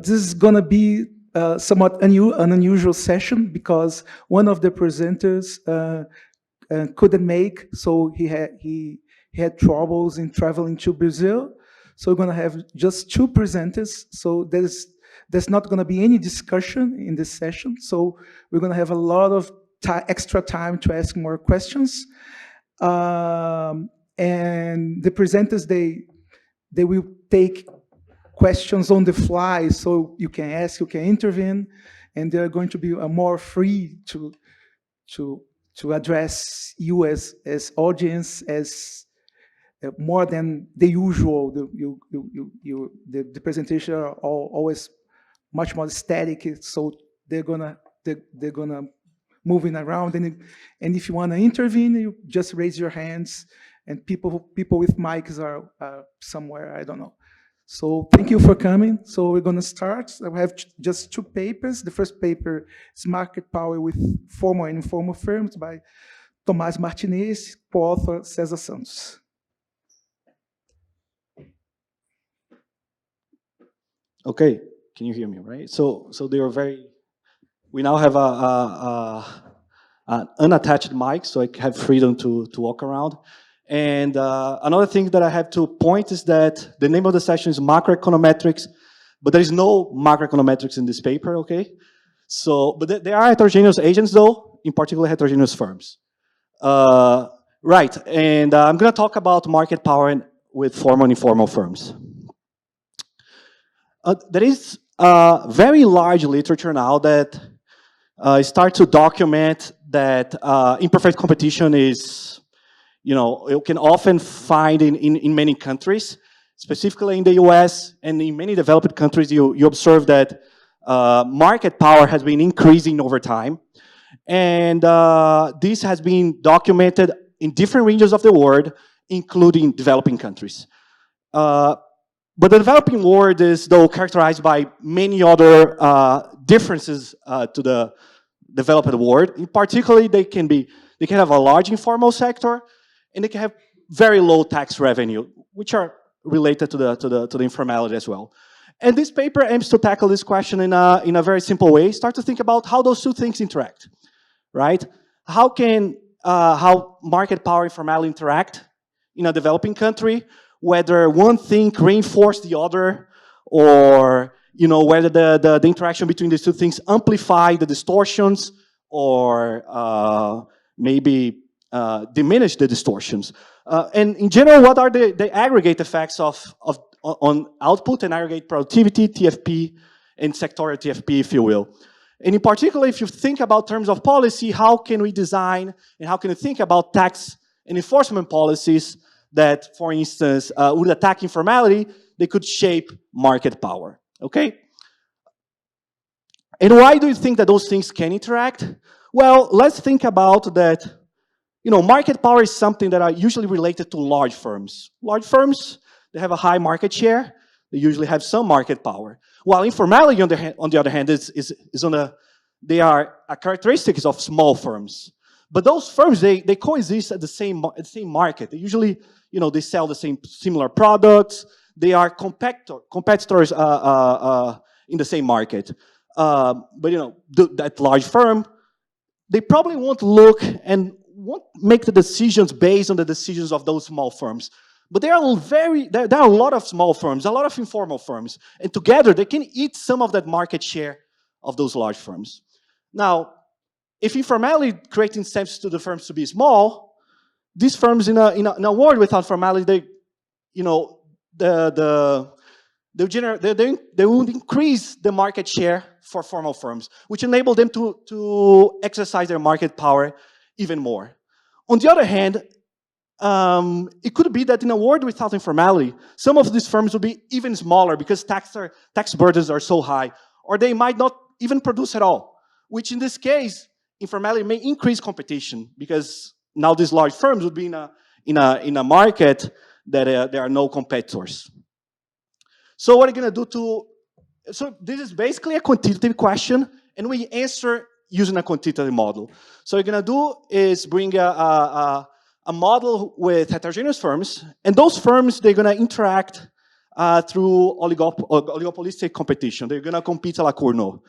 this is going to be somewhat an unusual session because one of the presenters couldn't make, so he had troubles in traveling to Brazil. So we're going to have just two presenters. So there's not going to be any discussion in this session. So we're going to have a lot of extra time to ask more questions. And the presenters, they will take questions on the fly, so you can ask, you can intervene, and they're going to be more free to address you as audience as more than the usual. The presentation are always much more static, so they're gonna moving around, and if you want to intervene, you just raise your hands, and people with mics are somewhere, I don't know. So thank you for coming. So we're going to start. I have just two papers. The first paper is Market Power with Formal and Informal Firms by Tomás Martinez, co-author César Santos. Okay, can you hear me, right? So they are very, we now have an unattached mic, so I have freedom to walk around. And another thing that I have to point is that the name of the session is Macroeconometrics, but there is no macroeconometrics in this paper, okay? So, but there are heterogeneous agents though, in particular heterogeneous firms. Right, and I'm gonna talk about market power with formal and informal firms. There is very large literature now that start to document that imperfect competition is, you can often find in many countries, specifically in the US and in many developed countries, you observe that market power has been increasing over time. And this has been documented in different regions of the world, including developing countries. But the developing world is, though, characterized by many other differences to the developed world. In particular, they can have a large informal sector, and they can have very low tax revenue, which are related to the informality as well. And this paper aims to tackle this question in a very simple way. Start to think about how those two things interact, right? How market power and informality interact in a developing country, whether one thing reinforces the other, or whether the interaction between these two things amplify the distortions, or maybe diminish the distortions. And in general, what are the aggregate effects on output and aggregate productivity, TFP, and sectorial TFP, if you will. And in particular, if you think about terms of policy, how can we design and how can we think about tax and enforcement policies that, for instance, would attack informality, they could shape market power, okay? And why do you think that those things can interact? Well, let's think about that. Market power is something that are usually related to large firms. Large firms, they have a high market share. They usually have some market power. While informality, on the other hand, they are a characteristics of small firms. But those firms, they coexist at the same market. They usually, they sell the similar products. They are competitors in the same market. But that large firm, they probably won't look and won't make the decisions based on the decisions of those small firms. But there are a lot of small firms, a lot of informal firms, and together they can eat some of that market share of those large firms. Now, if informality creates incentives to the firms to be small, these firms in a world without formality, they would increase the market share for formal firms, which enable them to exercise their market power even more. On the other hand, it could be that in a world without informality, some of these firms will be even smaller because tax burdens are so high, or they might not even produce at all, which in this case, informality may increase competition because now these large firms would be in a market that there are no competitors. So what are you going to do so this is basically a quantitative question, and we answer using a quantitative model. So what you're going to do is bring a model with heterogeneous firms, and those firms, they're going to interact through oligopolistic competition. They're going to compete a la Cournot.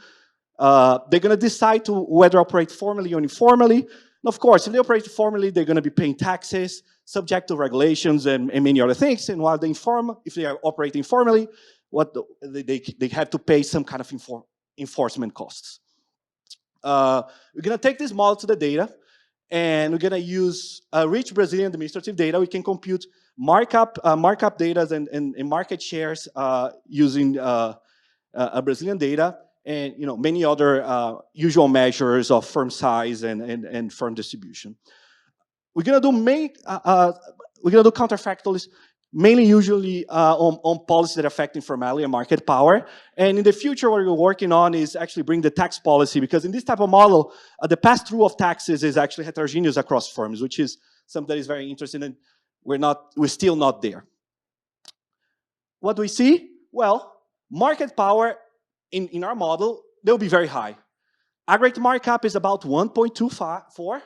They're going to decide to whether operate formally or informally. And of course, if they operate formally, they're going to be paying taxes, subject to regulations and many other things. And while if they are operating formally, they have to pay some kind of enforcement costs. We're going to take this model to the data, and we're going to use rich Brazilian administrative data. We can compute markup data and market shares using Brazilian data, and many other usual measures of firm size and firm distribution. We're going to do counterfactuals mainly usually on policies that affect informality and market power. And in the future, what we're working on is actually bring the tax policy, because in this type of model, the pass-through of taxes is actually heterogeneous across firms, which is something that is very interesting, and we're still not there. What do we see? Well, market power in our model, they'll be very high. Aggregate markup is about 1.24,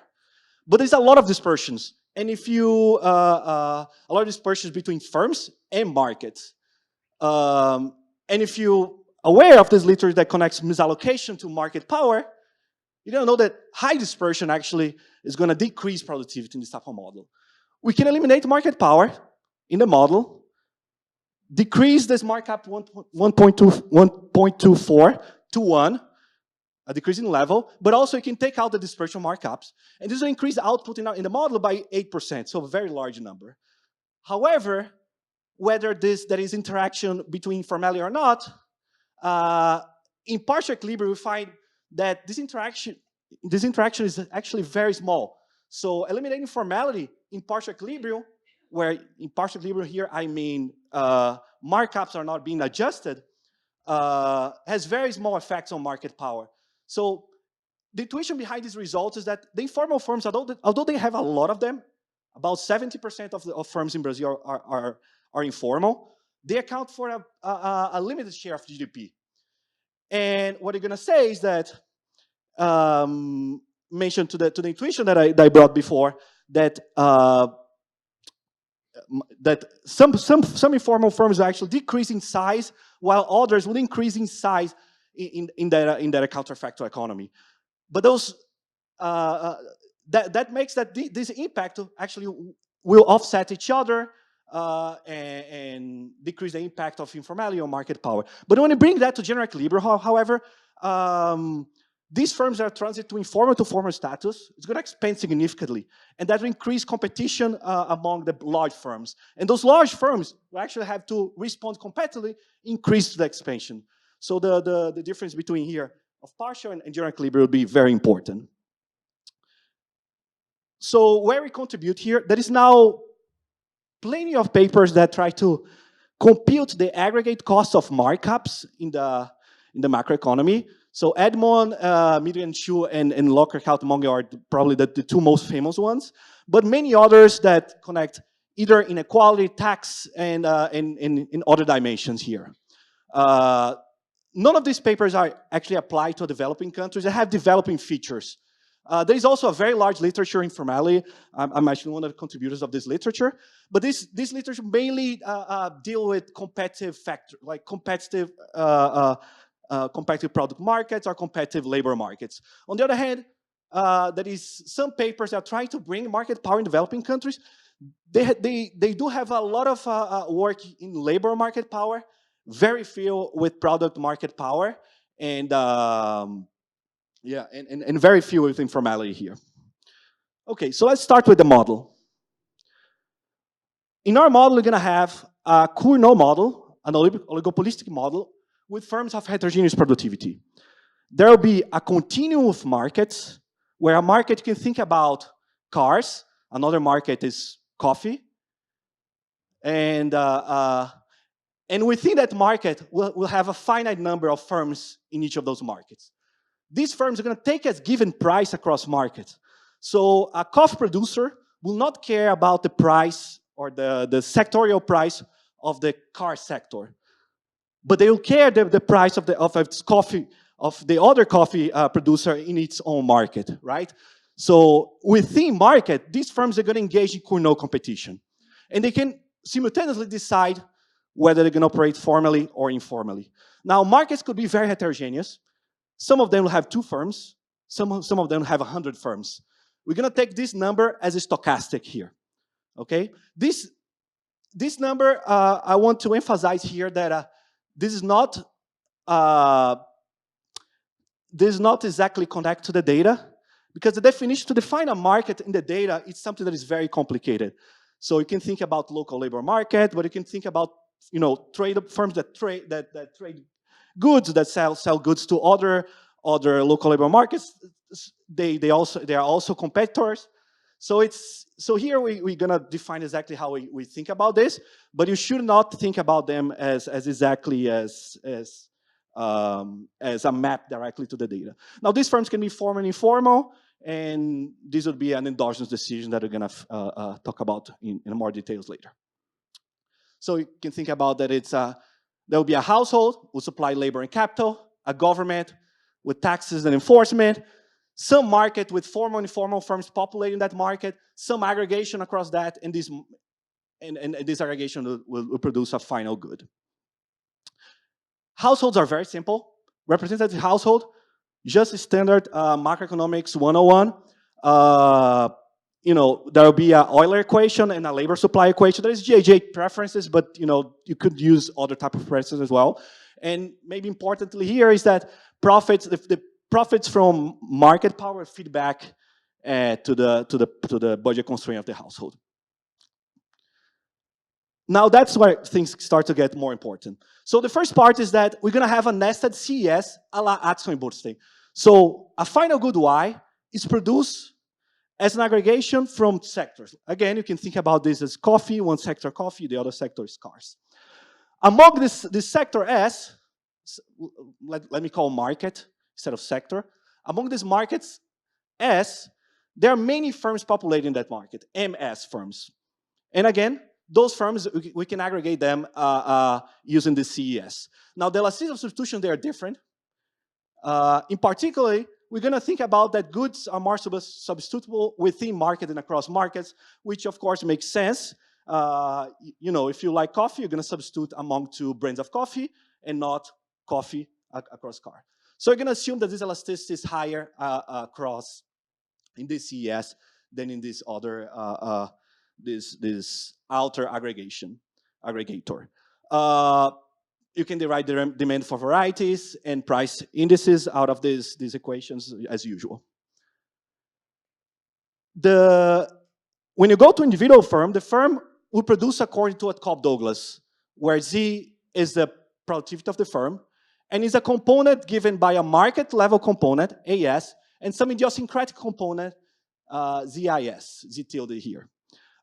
but there's a lot of dispersions. And if you, a lot of dispersions between firms and markets. And if you're aware of this literature that connects misallocation to market power, you're going to know that high dispersion actually is going to decrease productivity in this type of model. We can eliminate market power in the model, decrease this markup 1.24 to 1, a decrease in level, but also you can take out the dispersion markups, and this will increase output in the model by 8%, so a very large number. However, whether there is interaction between formality or not, in partial equilibrium we find that this interaction is actually very small. So eliminating formality in partial equilibrium, where in partial equilibrium here I mean markups are not being adjusted, has very small effects on market power. So the intuition behind these results is that the informal firms, although they have a lot of them, about 70% of firms in Brazil are informal, they account for a limited share of GDP. And what you're going to say is that, mentioned to the intuition that I brought before, that some informal firms are actually decreasing size, while others will increase in size in that counterfactual economy. But those that makes that this impact actually will offset each other and decrease the impact of informality on market power. But when you bring that to general equilibrium, however, these firms that are transit to informal to formal status, it's going to expand significantly, and that will increase competition among the large firms. And those large firms will actually have to respond competitively, increase the expansion. So the difference between here of partial and general equilibrium will be very important. So where we contribute here, there is now plenty of papers that try to compute the aggregate cost of markups in the macroeconomy. So Edmond, Midran Chu, and Locker-Kautmonge are probably the two most famous ones, but many others that connect either inequality, tax, and in other dimensions here. None of these papers are actually applied to developing countries. They have developing features. There is also a very large literature in formality. I'm actually one of the contributors of this literature. But this literature mainly deal with competitive factors, like competitive product markets or competitive labor markets. On the other hand, there is some papers that are trying to bring market power in developing countries. They do have a lot of work in labor market power, very few with product market power, and very few with informality here. Okay, so let's start with the model. In our model, we're going to have a Cournot model, an oligopolistic model, with firms of heterogeneous productivity. There will be a continuum of markets, where a market you can think about cars, another market is coffee, and within that market, we'll have a finite number of firms in each of those markets. These firms are going to take as given price across markets. So a coffee producer will not care about the price or the sectorial price of the car sector, but they will care the price of its coffee, of the other coffee producer in its own market, right? So within market, these firms are going to engage in Cournot competition, and they can simultaneously decide whether they're going to operate formally or informally. Now, markets could be very heterogeneous. Some of them will have 2 firms. Some of them have 100 firms. We're going to take this number as a stochastic here. Okay? This number, I want to emphasize here that this is not exactly connected to the data, because the definition to define a market in the data is something that is very complicated. So you can think about local labor market, but you can think about trade firms that trade goods, that sell goods to other local labor markets. They are also competitors. So here we're gonna define exactly how we think about this, but you should not think about them as exactly as a map directly to the data. Now, these firms can be formal and informal, and this would be an endogenous decision that we're going to talk about in more details later. So you can think about that there will be a household who supply labor and capital, a government with taxes and enforcement, some market with formal and informal firms populating that market, some aggregation across that, and this aggregation will produce a final good. Households are very simple. Representative household, just standard macroeconomics 101. There will be an Euler equation and a labor supply equation. There is GAJ preferences, but you could use other type of preferences as well. And maybe importantly here is that the profits from market power feedback to the budget constraint of the household. Now that's where things start to get more important. So the first part is that we're going to have a nested CES a la Atson and Boostein. So a final good Y is produced as an aggregation from sectors. Again, you can think about this as coffee, one sector coffee, the other sector is cars. Among this sector S, let me call market instead of sector. Among these markets S, there are many firms populating that market, MS firms. And again, those firms, we can aggregate them using the CES. Now, the elasticity of substitution, they are different. In particular, we're going to think about that goods are more substitutable within market and across markets, which of course makes sense. If you like coffee, you're going to substitute among 2 brands of coffee and not coffee across car. So you're going to assume that this elasticity is higher across in this CES than in this other this outer aggregator. You can derive the demand for varieties and price indices out of these equations as usual. When you go to individual firm, the firm will produce according to what Cobb-Douglas, where Z is the productivity of the firm, and is a component given by a market level component, AS, and some idiosyncratic component, ZIS, Z tilde here.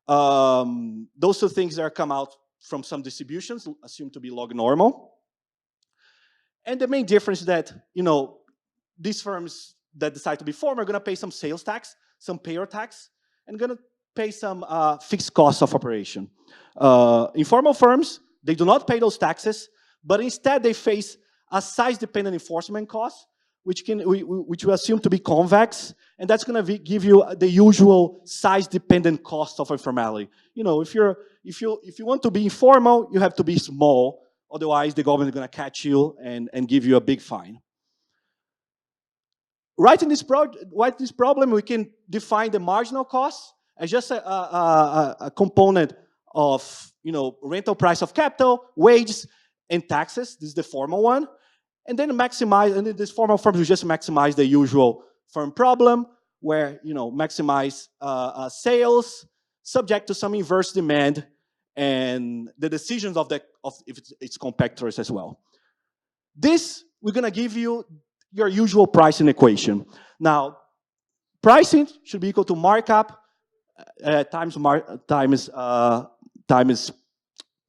Those 2 things are come out from some distributions, assumed to be log normal. And the main difference is that, these firms that decide to be formal are going to pay some sales tax, some payroll tax, and going to pay some fixed costs of operation. Informal firms, they do not pay those taxes, but instead they face a size-dependent enforcement cost, which we assume to be convex, and that's going to give you the usual size-dependent cost of informality. If you want to be informal, you have to be small, otherwise the government is going to catch you and give you a big fine. Right in this problem, we can define the marginal cost as just a component of rental price of capital, wages, and taxes. This is the formal one. And then this formal firms will just maximize the usual firm problem, where maximize sales, subject to some inverse demand, and the decisions of its competitors as well. This we're going to give you your usual pricing equation. Now, pricing should be equal to markup times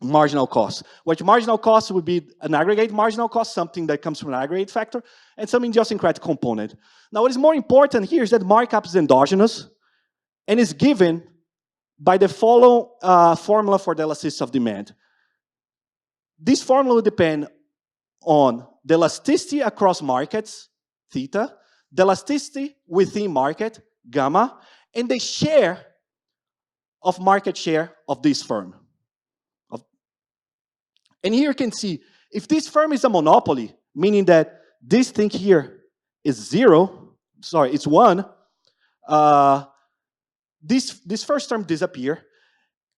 marginal cost. Which marginal cost would be an aggregate marginal cost, something that comes from an aggregate factor, and some idiosyncratic component. Now, what is more important here is that markup is endogenous and is given by the following formula for the elasticity of demand. This formula will depend on the elasticity across markets, theta, the elasticity within market, gamma, and the share of market share of this firm. And here you can see, if this firm is a monopoly, meaning that this thing here is 0, sorry, it's 1, this first term disappear,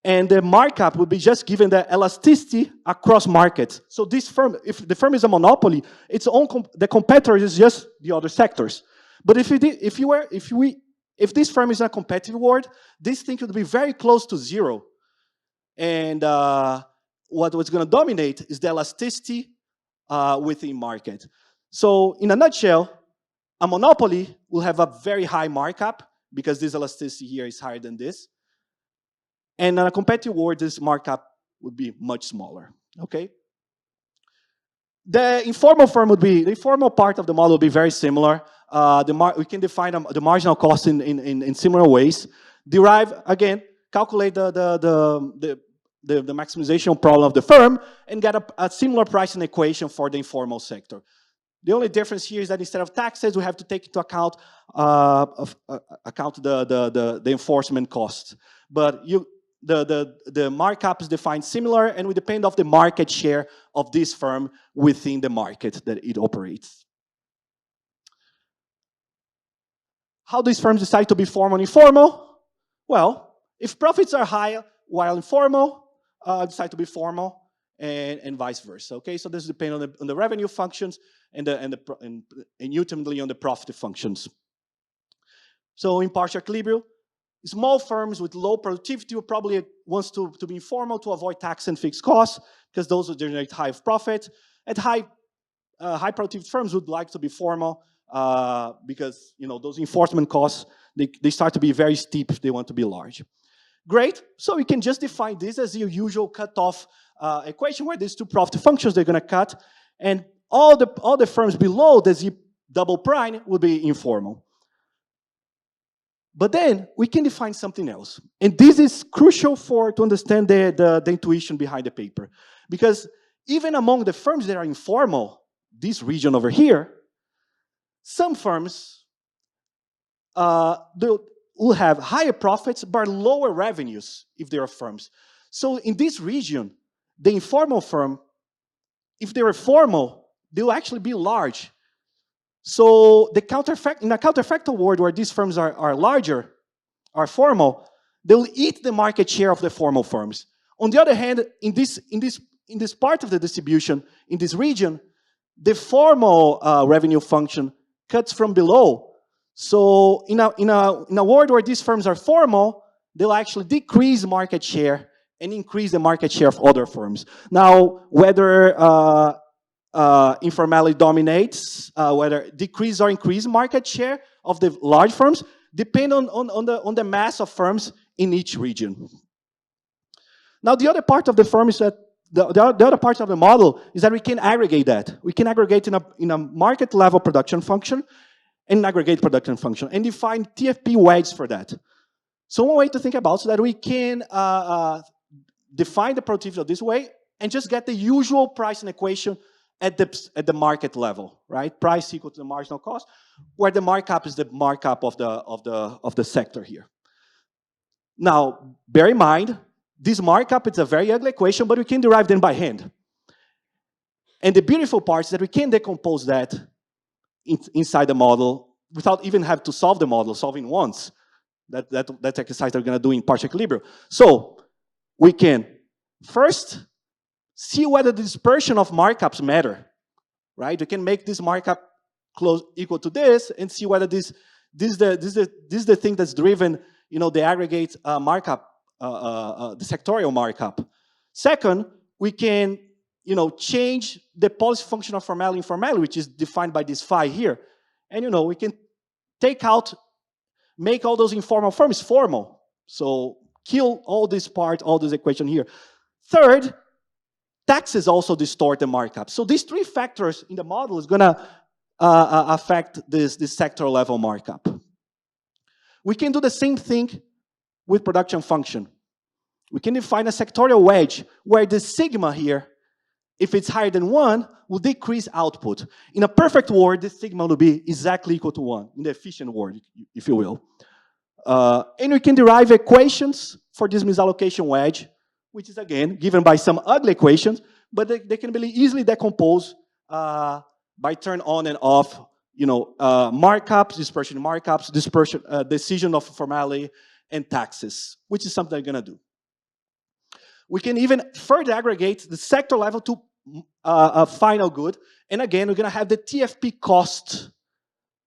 and the markup would be just given the elasticity across markets. So this firm, if the firm is a monopoly, the competitor is just the other sectors. But if this firm is in a competitive world, this thing would be very close to 0. And what's going to dominate is the elasticity within market. So in a nutshell, a monopoly will have a very high markup because this elasticity here is higher than this. And in a competitive world, this markup would be much smaller, okay? The informal part of the model would be very similar. We can define the marginal cost in similar ways. Calculate the maximization problem of the firm and get a similar pricing equation for the informal sector. The only difference here is that instead of taxes, we have to take into account the enforcement costs. But the markup is defined similar, and we depend on the market share of this firm within the market that it operates. How these firms decide to be formal and informal? Well, if profits are high while informal, decide to be formal, and vice versa. Okay, so this depends on the revenue functions and ultimately on the profit functions. So in partial equilibrium, small firms with low productivity will probably want to be informal to avoid tax and fixed costs, because those will generate high profit. And high productivity firms would like to be formal because those enforcement costs, they start to be very steep if they want to be large. Great, so we can just define this as your usual cutoff equation where these two profit functions they're going to cut, and all the firms below the Z double prime will be informal. But then we can define something else. And this is crucial to understand the intuition behind the paper. Because even among the firms that are informal, this region over here, some firms will have higher profits but lower revenues if they are firms. So in this region, the informal firm, if they are formal, they will actually be large. So in a counterfactual world where these firms are larger, are formal, they'll eat the market share of the formal firms. On the other hand, in this part of the distribution, in this region, the formal revenue function cuts from below. So in a world where these firms are formal, they'll actually decrease market share and increase the market share of other firms. Now, whether informality dominates, whether decrease or increase market share of the large firms, depend on the mass of firms in each region. Now, the other part of the firm is that the other part of the model is that we can aggregate that. We can aggregate in a market level production function and aggregate production function and define TFP wedges for that. So one way to think about it is that we can define the productivity of this way and just get the usual pricing equation at the market level, right? Price equal to the marginal cost, where the markup is the markup of the sector here. Now, bear in mind, this markup is a very ugly equation, but we can derive them by hand. And the beautiful part is that we can decompose that inside the model without even having to solve the model, solving once. That's exercise we're going to do in partial equilibrium. So we can first see whether the dispersion of markups matter, right? We can make this markup equal to this and see whether this is the thing that's driven, the aggregate markup, the sectorial markup. Second, we can, change the policy function of formality and informality, which is defined by this phi here, and we can make all those informal firms formal. So kill all this equation here. Third, taxes also distort the markup. So these three factors in the model is going to affect this sector level markup. We can do the same thing with production function. We can define a sectorial wedge where the sigma here, if it's higher than 1, will decrease output. In a perfect world, this sigma will be exactly equal to 1, in the efficient world, if you will. And we can derive equations for this misallocation wedge, which is, again, given by some ugly equations, but they can be easily decomposed by turn on and off, markups, dispersion, decision of formality, and taxes, which is something I'm gonna do. We can even further aggregate the sector level to a final good, and again, we're gonna have the TFP cost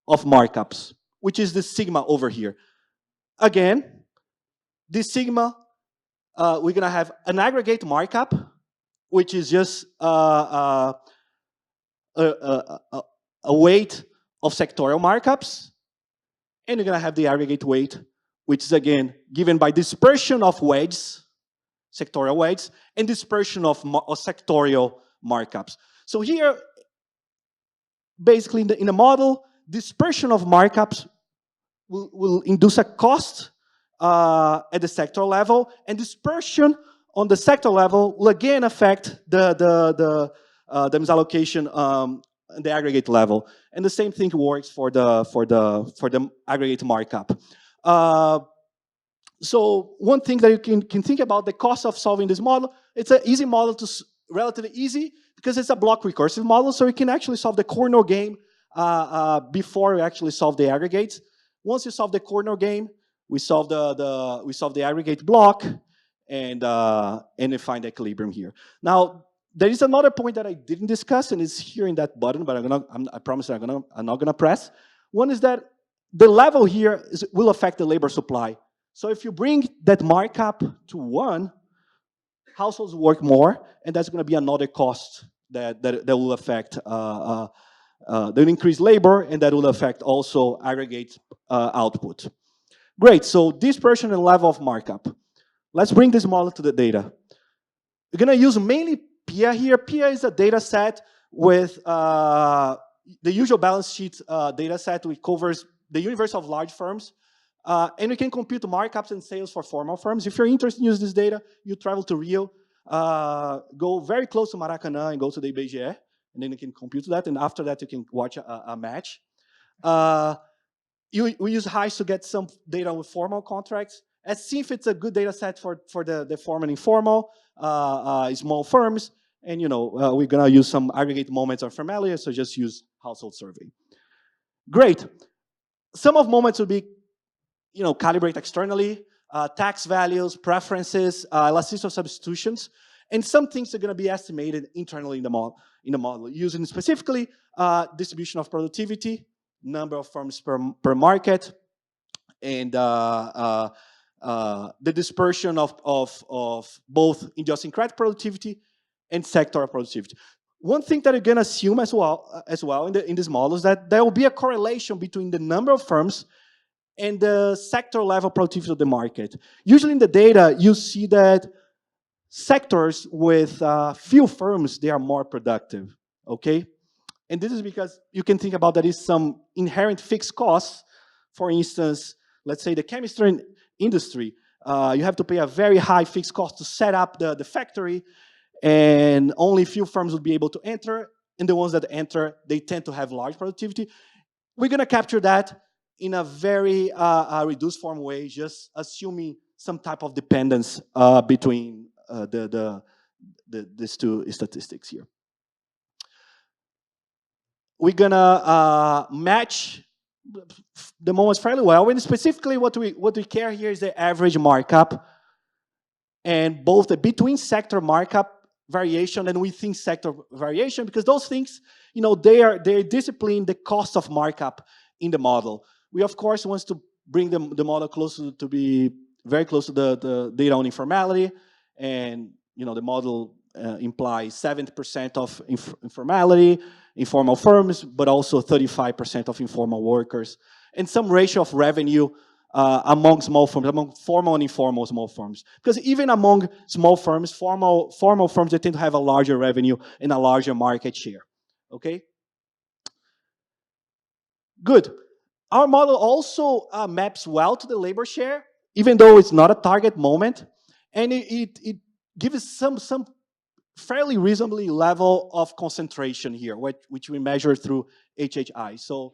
of markups, which is the sigma over here. Again, this sigma, we're gonna have an aggregate markup, which is just a weight of sectorial markups, and you're gonna have the aggregate weight, which is again given by dispersion of wedges, sectorial wedges, and dispersion of sectorial markups. So here, basically in the model, dispersion of markups will induce a cost at the sector level, and dispersion on the sector level will again affect the misallocation at the aggregate level, and the same thing works for the aggregate markup. So one thing that you can think about the cost of solving this model, it's an easy model relatively easy because it's a block recursive model, so we can actually solve the corner game before we actually solve the aggregates. Once you solve the corner game, we solve the aggregate block, and we find equilibrium here. Now, there is another point that I didn't discuss, and it's here in that button, but I promise I'm not gonna press. One is that the level here will affect the labor supply. So if you bring that markup to 1, households work more, and that's gonna be another cost that will affect, that will increase labor, and that will affect also aggregate output. Great, so dispersion and level of markup. Let's bring this model to the data. We're gonna use mainly PIA here. PIA is a data set with the usual balance sheet data set, which covers the universe of large firms. And we can compute markups and sales for formal firms. If you're interested in using this data, you travel to Rio, go very close to Maracanã and go to the IBGE, and then you can compute that, and after that you can watch a match. We use HICE to get some data with formal contracts. As SINF, it's a good data set for the formal and informal, small firms, and we're gonna use some aggregate moments of formality, so just use household survey. Great. Some of moments will be calibrate externally, tax values, preferences, elasticity of substitutions, and some things are going to be estimated internally in the model, using specifically distribution of productivity, number of firms per market, and the dispersion of both idiosyncratic productivity and sector productivity. One thing that you're going to assume as well in this model is that there will be a correlation between the number of firms and the sector level productivity of the market. Usually in the data, you see that sectors with few firms, they are more productive, okay? And this is because you can think about that is some inherent fixed costs. For instance, let's say the chemistry industry, you have to pay a very high fixed cost to set up the factory, and only few firms will be able to enter, and the ones that enter, they tend to have large productivity. We're gonna capture that in a very reduced form way, just assuming some type of dependence between these two statistics here. We're gonna match the moments fairly well, and specifically what we care here is the average markup, and both the between sector markup variation and within sector variation, because those things, they discipline the cost of markup in the model. We, of course, want to bring the model closer to be very close to the data on informality, and the model implies 70% of informality, informal firms, but also 35% of informal workers, and some ratio of revenue among small firms, among formal and informal small firms. Because even among small firms, formal firms, they tend to have a larger revenue and a larger market share, okay? Good. Our model also maps well to the labor share, even though it's not a target moment, and it gives some fairly reasonably level of concentration here, which we measure through HHI. So,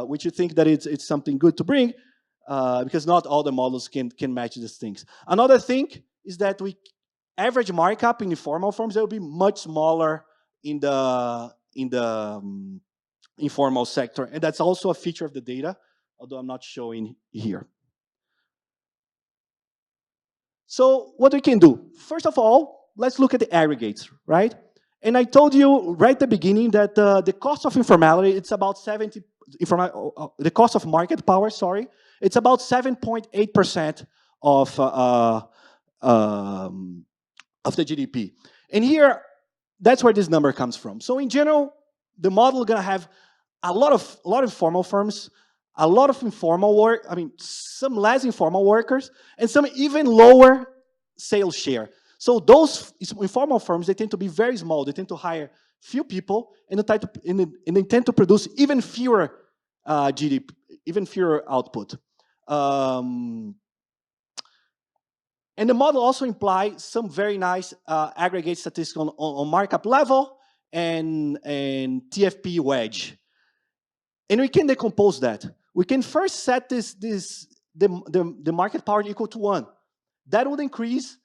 which you think that it's something good to bring, because not all the models can match these things. Another thing is that average markup in informal firms, they will be much smaller in the informal sector. And that's also a feature of the data, although I'm not showing here. So what we can do? First of all, let's look at the aggregates, right? And I told you right at the beginning that the cost of informality, it's about 70, the cost of market power, sorry, it's about 7.8% of the GDP. And here, that's where this number comes from. So in general, the model is gonna have a lot of formal firms, a lot of informal work, some less informal workers, and some even lower sales share. So those informal firms, they tend to be very small. They tend to hire few people, and they tend to produce even fewer GDP, even fewer output. And the model also implies some very nice aggregate statistics on markup level and TFP wedge. And we can decompose that. We can first set the market power equal to 1. That would increase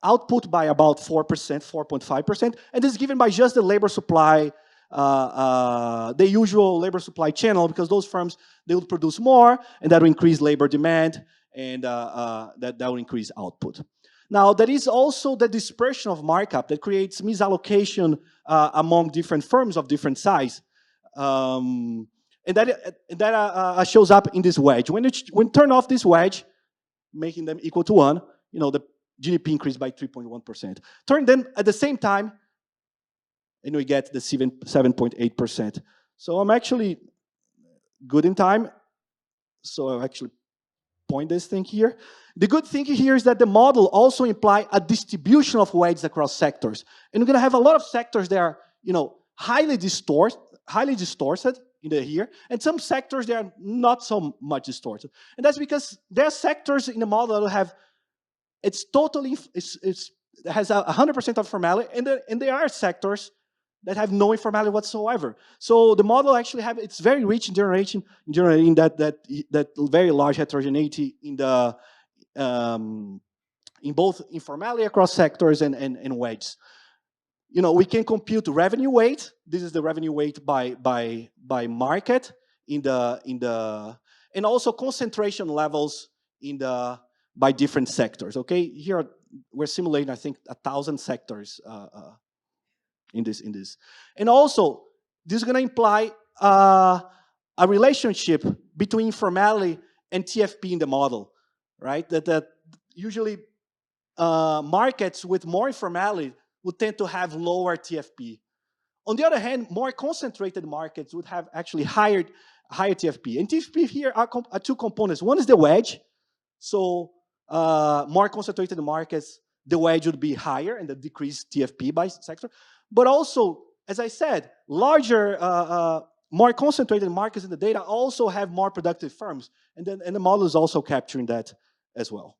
output by about 4%, 4.5%, and this is given by just the labor supply, the usual labor supply channel, because those firms, they would produce more, and that will increase labor demand, and that will increase output. Now, there is also the dispersion of markup that creates misallocation among different firms of different size. And that shows up in this wedge. When you turn off this wedge, making them equal to 1, the GDP increased by 3.1%. Turn them at the same time, and we get the 7.8%. So I'm actually good in time. So I'll actually point this thing here. The good thing here is that the model also implies a distribution of wedges across sectors. And we're going to have a lot of sectors that are, highly distorted in here, and some sectors they are not so much distorted. And that's because there are sectors in the model that have, it has 100% of formality, and there are sectors that have no informality whatsoever. So the model actually it's very rich in generating that very large heterogeneity in the in both informality across sectors and wedges. We can compute revenue weight. This is the revenue weight by market and also concentration levels by different sectors. Okay, here we're simulating, I think, 1,000 sectors in this, and also this is going to imply a relationship between informality and TFP in the model, right? That usually markets with more informality would tend to have lower TFP. On the other hand, more concentrated markets would have actually higher TFP. And TFP here are two components. One is the wedge. So more concentrated markets, the wedge would be higher and the decreased TFP by sector. But also, as I said, larger, more concentrated markets in the data also have more productive firms. And the model is also capturing that as well.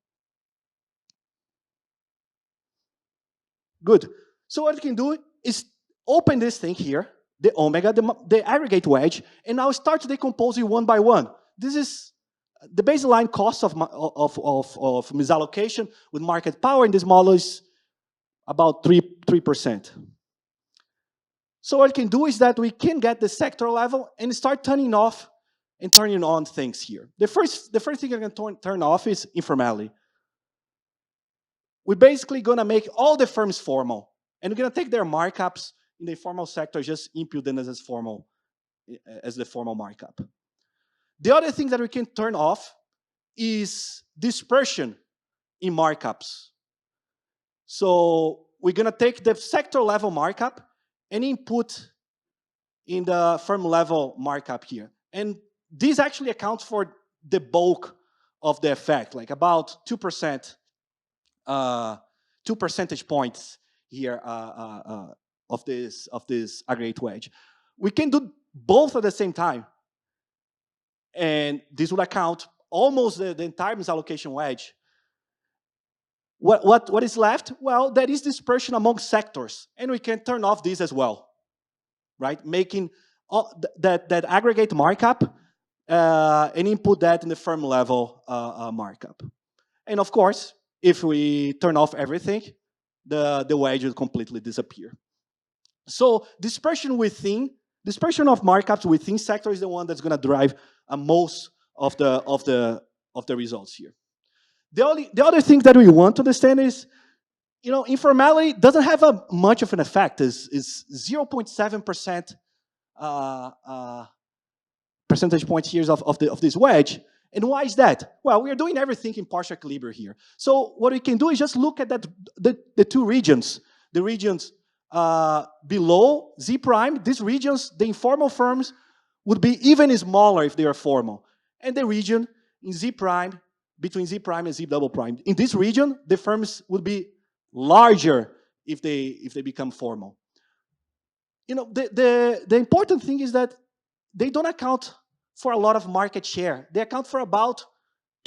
Good. So what we can do is open this thing here, the omega, the aggregate wedge, and now start to decompose it one by one. This is the baseline cost of misallocation with market power in this model is about 3%. So what we can do is that we can get the sector level and start turning off and turning on things here. The first thing I can turn off is informality. We're basically going to make all the firms formal. And we're going to take their markups in the formal sector, just impute them as the formal markup. The other thing that we can turn off is dispersion in markups. So we're going to take the sector level markup and input in the firm level markup here. And this actually accounts for the bulk of the effect, like about 2%. 2 percentage points here of this aggregate wedge. We can do both at the same time, and this would account almost the entire misallocation wedge. What is left? Well, there is dispersion among sectors, and we can turn off this as well, right? Making that aggregate markup and input that in the firm level markup. And of course, if we turn off everything, the wedge will completely disappear. So dispersion of markups within sector is the one that's going to drive most of the results here. The other thing that we want to understand is, informality doesn't have much of an effect. Is 0.7% percentage points here of this wedge. And why is that? Well, we are doing everything in partial equilibrium here. So what we can do is just look at the two regions. The regions below Z prime, these regions, the informal firms, would be even smaller if they are formal. And the region in Z prime, between Z prime and Z double prime. In this region, the firms would be larger if they become formal. The important thing is that they don't account for a lot of market share. They account for about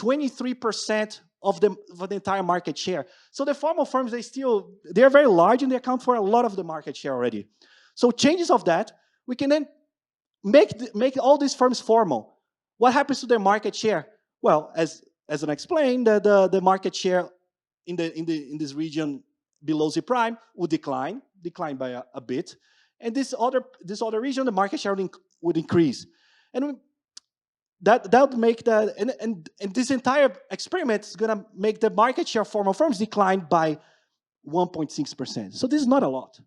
23% of the entire market share. So the formal firms, they are very large and they account for a lot of the market share already. So changes of that, we can then make all these firms formal. What happens to their market share? Well, as I explained, the market share in this region below Z prime would decline by a bit. And this other region, the market share would increase. And that would make and this entire experiment is going to make the market share of formal firms decline by 1.6%. So this is not a lot.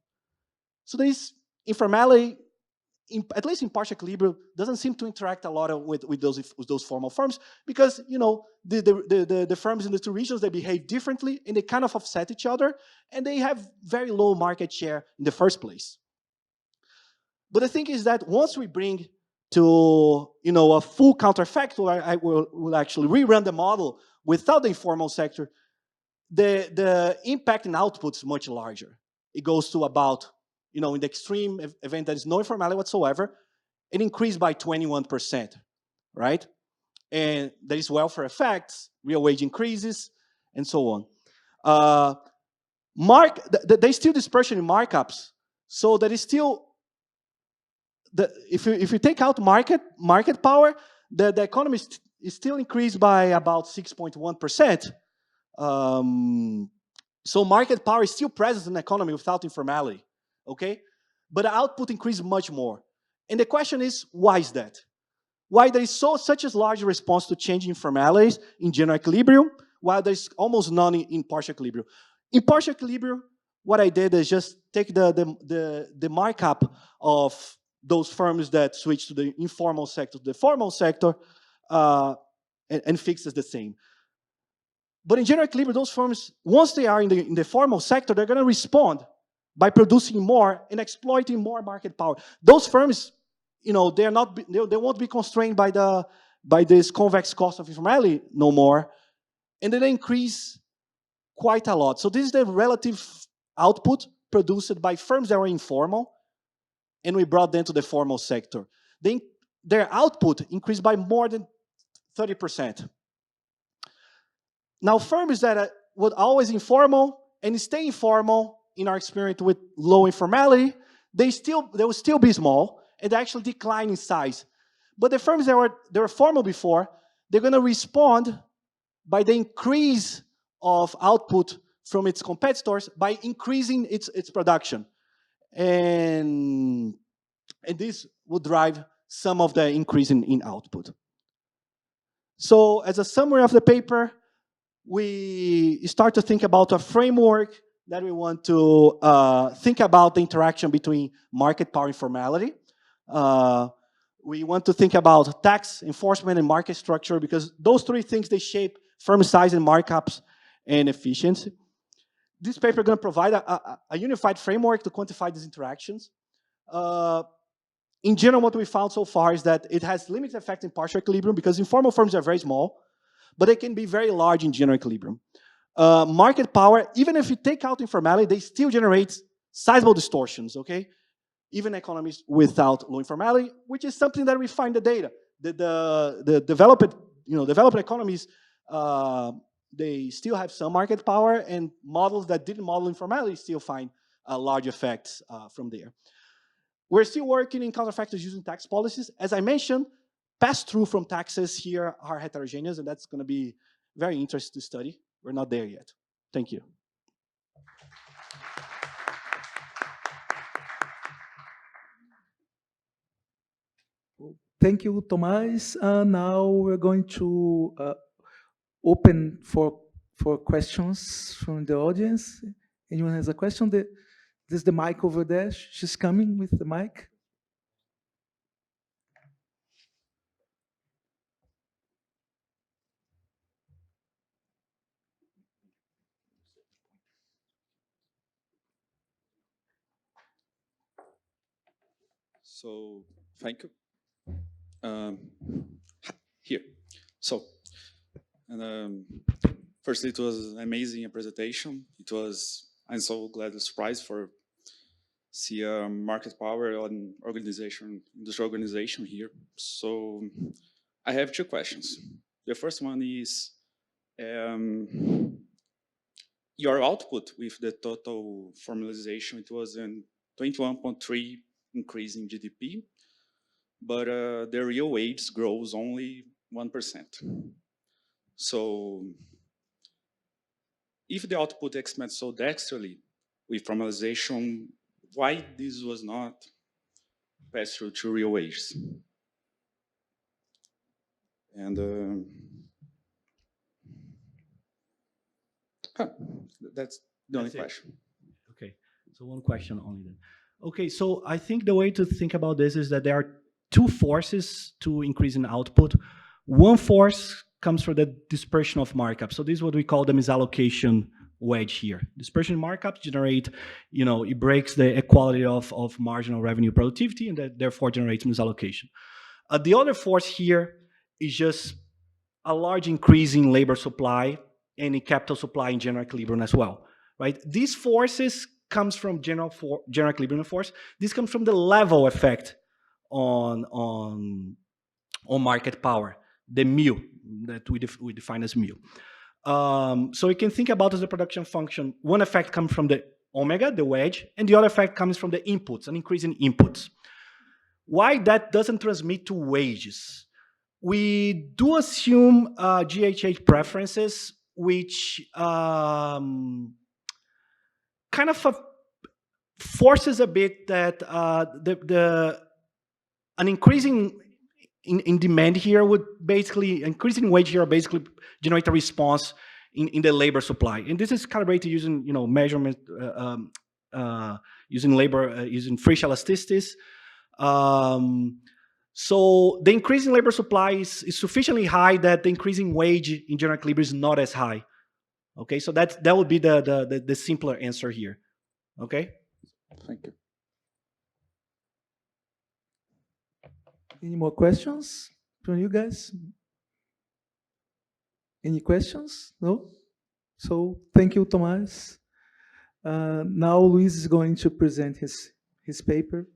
So this informality, at least in partial equilibrium, doesn't seem to interact a lot with those formal firms because the firms in the two regions, they behave differently and they kind of offset each other and they have very low market share in the first place. But the thing is that once we bring to a full counterfactual, I will actually rerun the model without the informal sector, the impact in output is much larger. It goes to about, in the extreme event that is no informality whatsoever, it increased by 21%, right? And there is welfare effects, real wage increases, and so on. There's still dispersion in markups, so there is still if you take out market power, the economy is still increased by about 6.1%. So market power is still present in the economy without informality, okay? But the output increased much more. And the question is, why is that? Why there is such a large response to changing informalities in general equilibrium, while there's almost none in partial equilibrium? In partial equilibrium, what I did is just take the markup of those firms that switch to the informal sector to the formal sector and fix it the same. But in general equilibrium, those firms, once they are in the formal sector, they're going to respond by producing more and exploiting more market power. Those firms, they won't be constrained by this convex cost of informality no more, and then they increase quite a lot. So this is the relative output produced by firms that were informal, and we brought them to the formal sector. Their output increased by more than 30%. Now, firms that were always informal and stay informal, in our experience with low informality, they will still be small and they actually decline in size. But the firms that were formal before, they're going to respond by the increase of output from its competitors by increasing its production. And this will drive some of the increase in output. So as a summary of the paper, we start to think about a framework that we want to think about the interaction between market power and formality. We want to think about tax enforcement and market structure because those three things, they shape firm size and markups and efficiency. This paper is going to provide a unified framework to quantify these interactions. In general, what we found so far is that it has limited effect in partial equilibrium because informal firms are very small, but they can be very large in general equilibrium. Market power, even if you take out informality, they still generate sizable distortions, okay? Even economies without low informality, which is something that we find in the data. The developed economies, they still have some market power, and models that didn't model informality still find large effects from there. We're still working in counterfactors using tax policies. As I mentioned, pass-through from taxes here are heterogeneous, and that's going to be very interesting to study. We're not there yet. Thank you. thank you, Tomás. Now we're going to open for questions from the audience. Anyone has a question? There's the mic over there. She's coming with the mic. So, thank you. Here. So, and firstly, it was an amazing presentation. I'm so glad and surprised for see market power on industrial organization here. So, I have two questions. The first one is your output with the total formalization. It was in 21.3 increase in GDP, but the real wage grows only 1%. So if the output expands so dexterously with formalization, why this was not passed through to real wages? And that's the only question. Okay, so one question only then. Okay, so I think the way to think about this is that there are two forces to increase in output. One force comes from the dispersion of markup. So this is what we call the misallocation wedge here. Dispersion markups generate, it breaks the equality of marginal revenue productivity, and that therefore generates misallocation. The other force here is just a large increase in labor supply and in capital supply in general equilibrium as well, right? These forces comes from general equilibrium force. This comes from the level effect on market power, the mu that we define as mu. So you can think about as a production function. One effect comes from the omega, the wedge, and the other effect comes from the inputs, an increase in inputs. Why that doesn't transmit to wages? We do assume GHH preferences, which kind of forces a bit that an increasing in demand here would basically, increasing wage here basically generate a response in the labor supply. And this is calibrated using, measurement, using labor, using Frisch elasticities. So the increase in labor supply is sufficiently high that the increasing wage in general equilibrium is not as high. Okay, so that would be the simpler answer here. Okay? Thank you. Any more questions from you guys? Any questions? No? So thank you, Tomás. Now Luis is going to present his paper.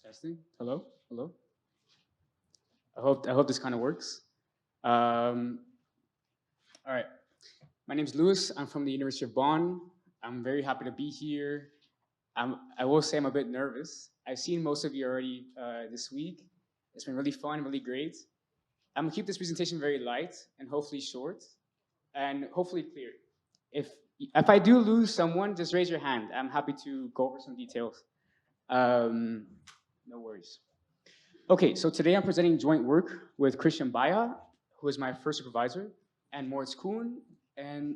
Testing. Hello. Hello. I hope this kind of works. All right. My name is Luis. I'm from the University of Bonn. I'm very happy to be here. I will say I'm a bit nervous. I've seen most of you already this week. It's been really fun, really great. I'm gonna keep this presentation very light and hopefully short and hopefully clear. If I do lose someone, just raise your hand. I'm happy to go over some details. No worries. Okay, so today I'm presenting joint work with Christian Baya, who is my first supervisor, and Moritz Kuhn, and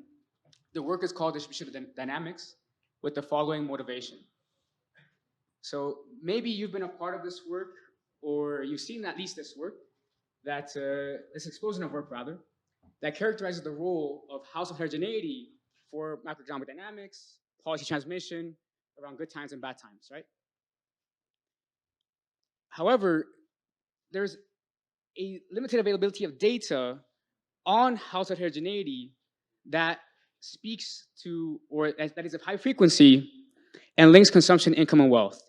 the work is called Distribution Dynamics with the following motivation. So maybe you've been a part of this work, or you've seen at least this work, this explosion of work rather, that characterizes the role of household heterogeneity for macroeconomic dynamics, policy transmission, around good times and bad times, right? However, there's a limited availability of data on household heterogeneity that speaks to, or that is of high frequency and links consumption, income, and wealth.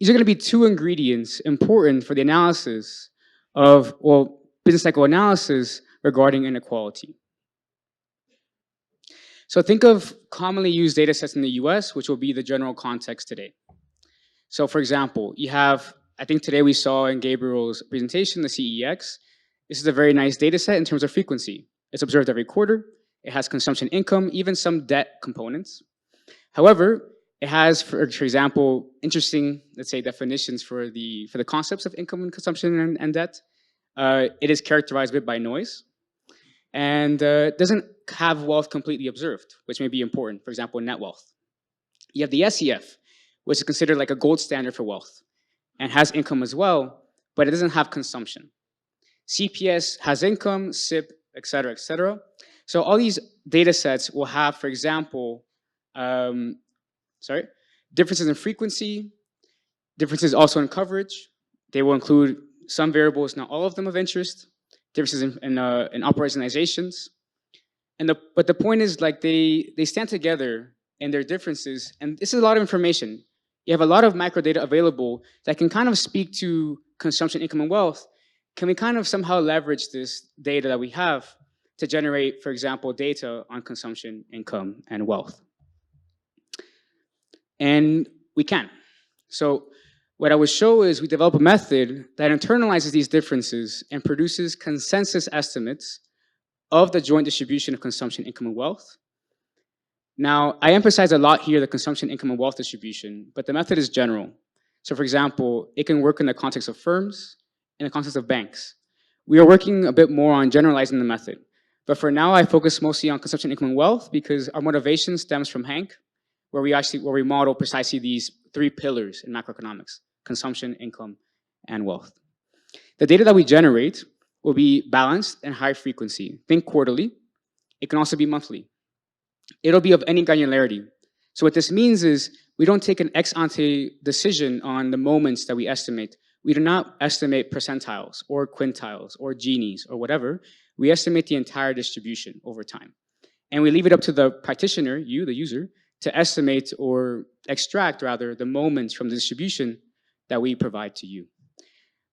These are going to be two ingredients important for the analysis of, business cycle analysis regarding inequality. So think of commonly used data sets in the US, which will be the general context today. So for example, you have, I think today we saw in Gabriel's presentation, the CEX. This is a very nice data set in terms of frequency. It's observed every quarter. It has consumption income, even some debt components. However, it has, for example, interesting, let's say, definitions for the concepts of income and consumption and debt. It is characterized a bit by noise, and doesn't have wealth completely observed, which may be important. For example, net wealth. You have the SEF, which is considered like a gold standard for wealth, and has income as well, but it doesn't have consumption. CPS has income, SIP, et cetera, et cetera. So all these data sets will have, for example, differences in frequency, differences also in coverage. They will include some variables, not all of them of interest, differences in operationalizations. But the point is, like, they stand together in their differences, and this is a lot of information. You have a lot of micro data available that can kind of speak to consumption, income, and wealth. Can we kind of somehow leverage this data that we have to generate, for example, data on consumption, income, and wealth? And we can. So what I would show is we develop a method that internalizes these differences and produces consensus estimates of the joint distribution of consumption, income, and wealth. Now, I emphasize a lot here the consumption, income, and wealth distribution, but the method is general. So for example, it can work in the context of firms, in the context of banks. We are working a bit more on generalizing the method. But for now, I focus mostly on consumption, income, and wealth because our motivation stems from Hank, where we model precisely these three pillars in macroeconomics: consumption, income, and wealth. The data that we generate will be balanced and high frequency. Think quarterly. It can also be monthly. It'll be of any granularity. So what this means is we don't take an ex ante decision on the moments that we estimate. We do not estimate percentiles or quintiles or Ginies or whatever. We estimate the entire distribution over time. And we leave it up to the practitioner, you, the user, to estimate or extract, rather, the moments from the distribution that we provide to you.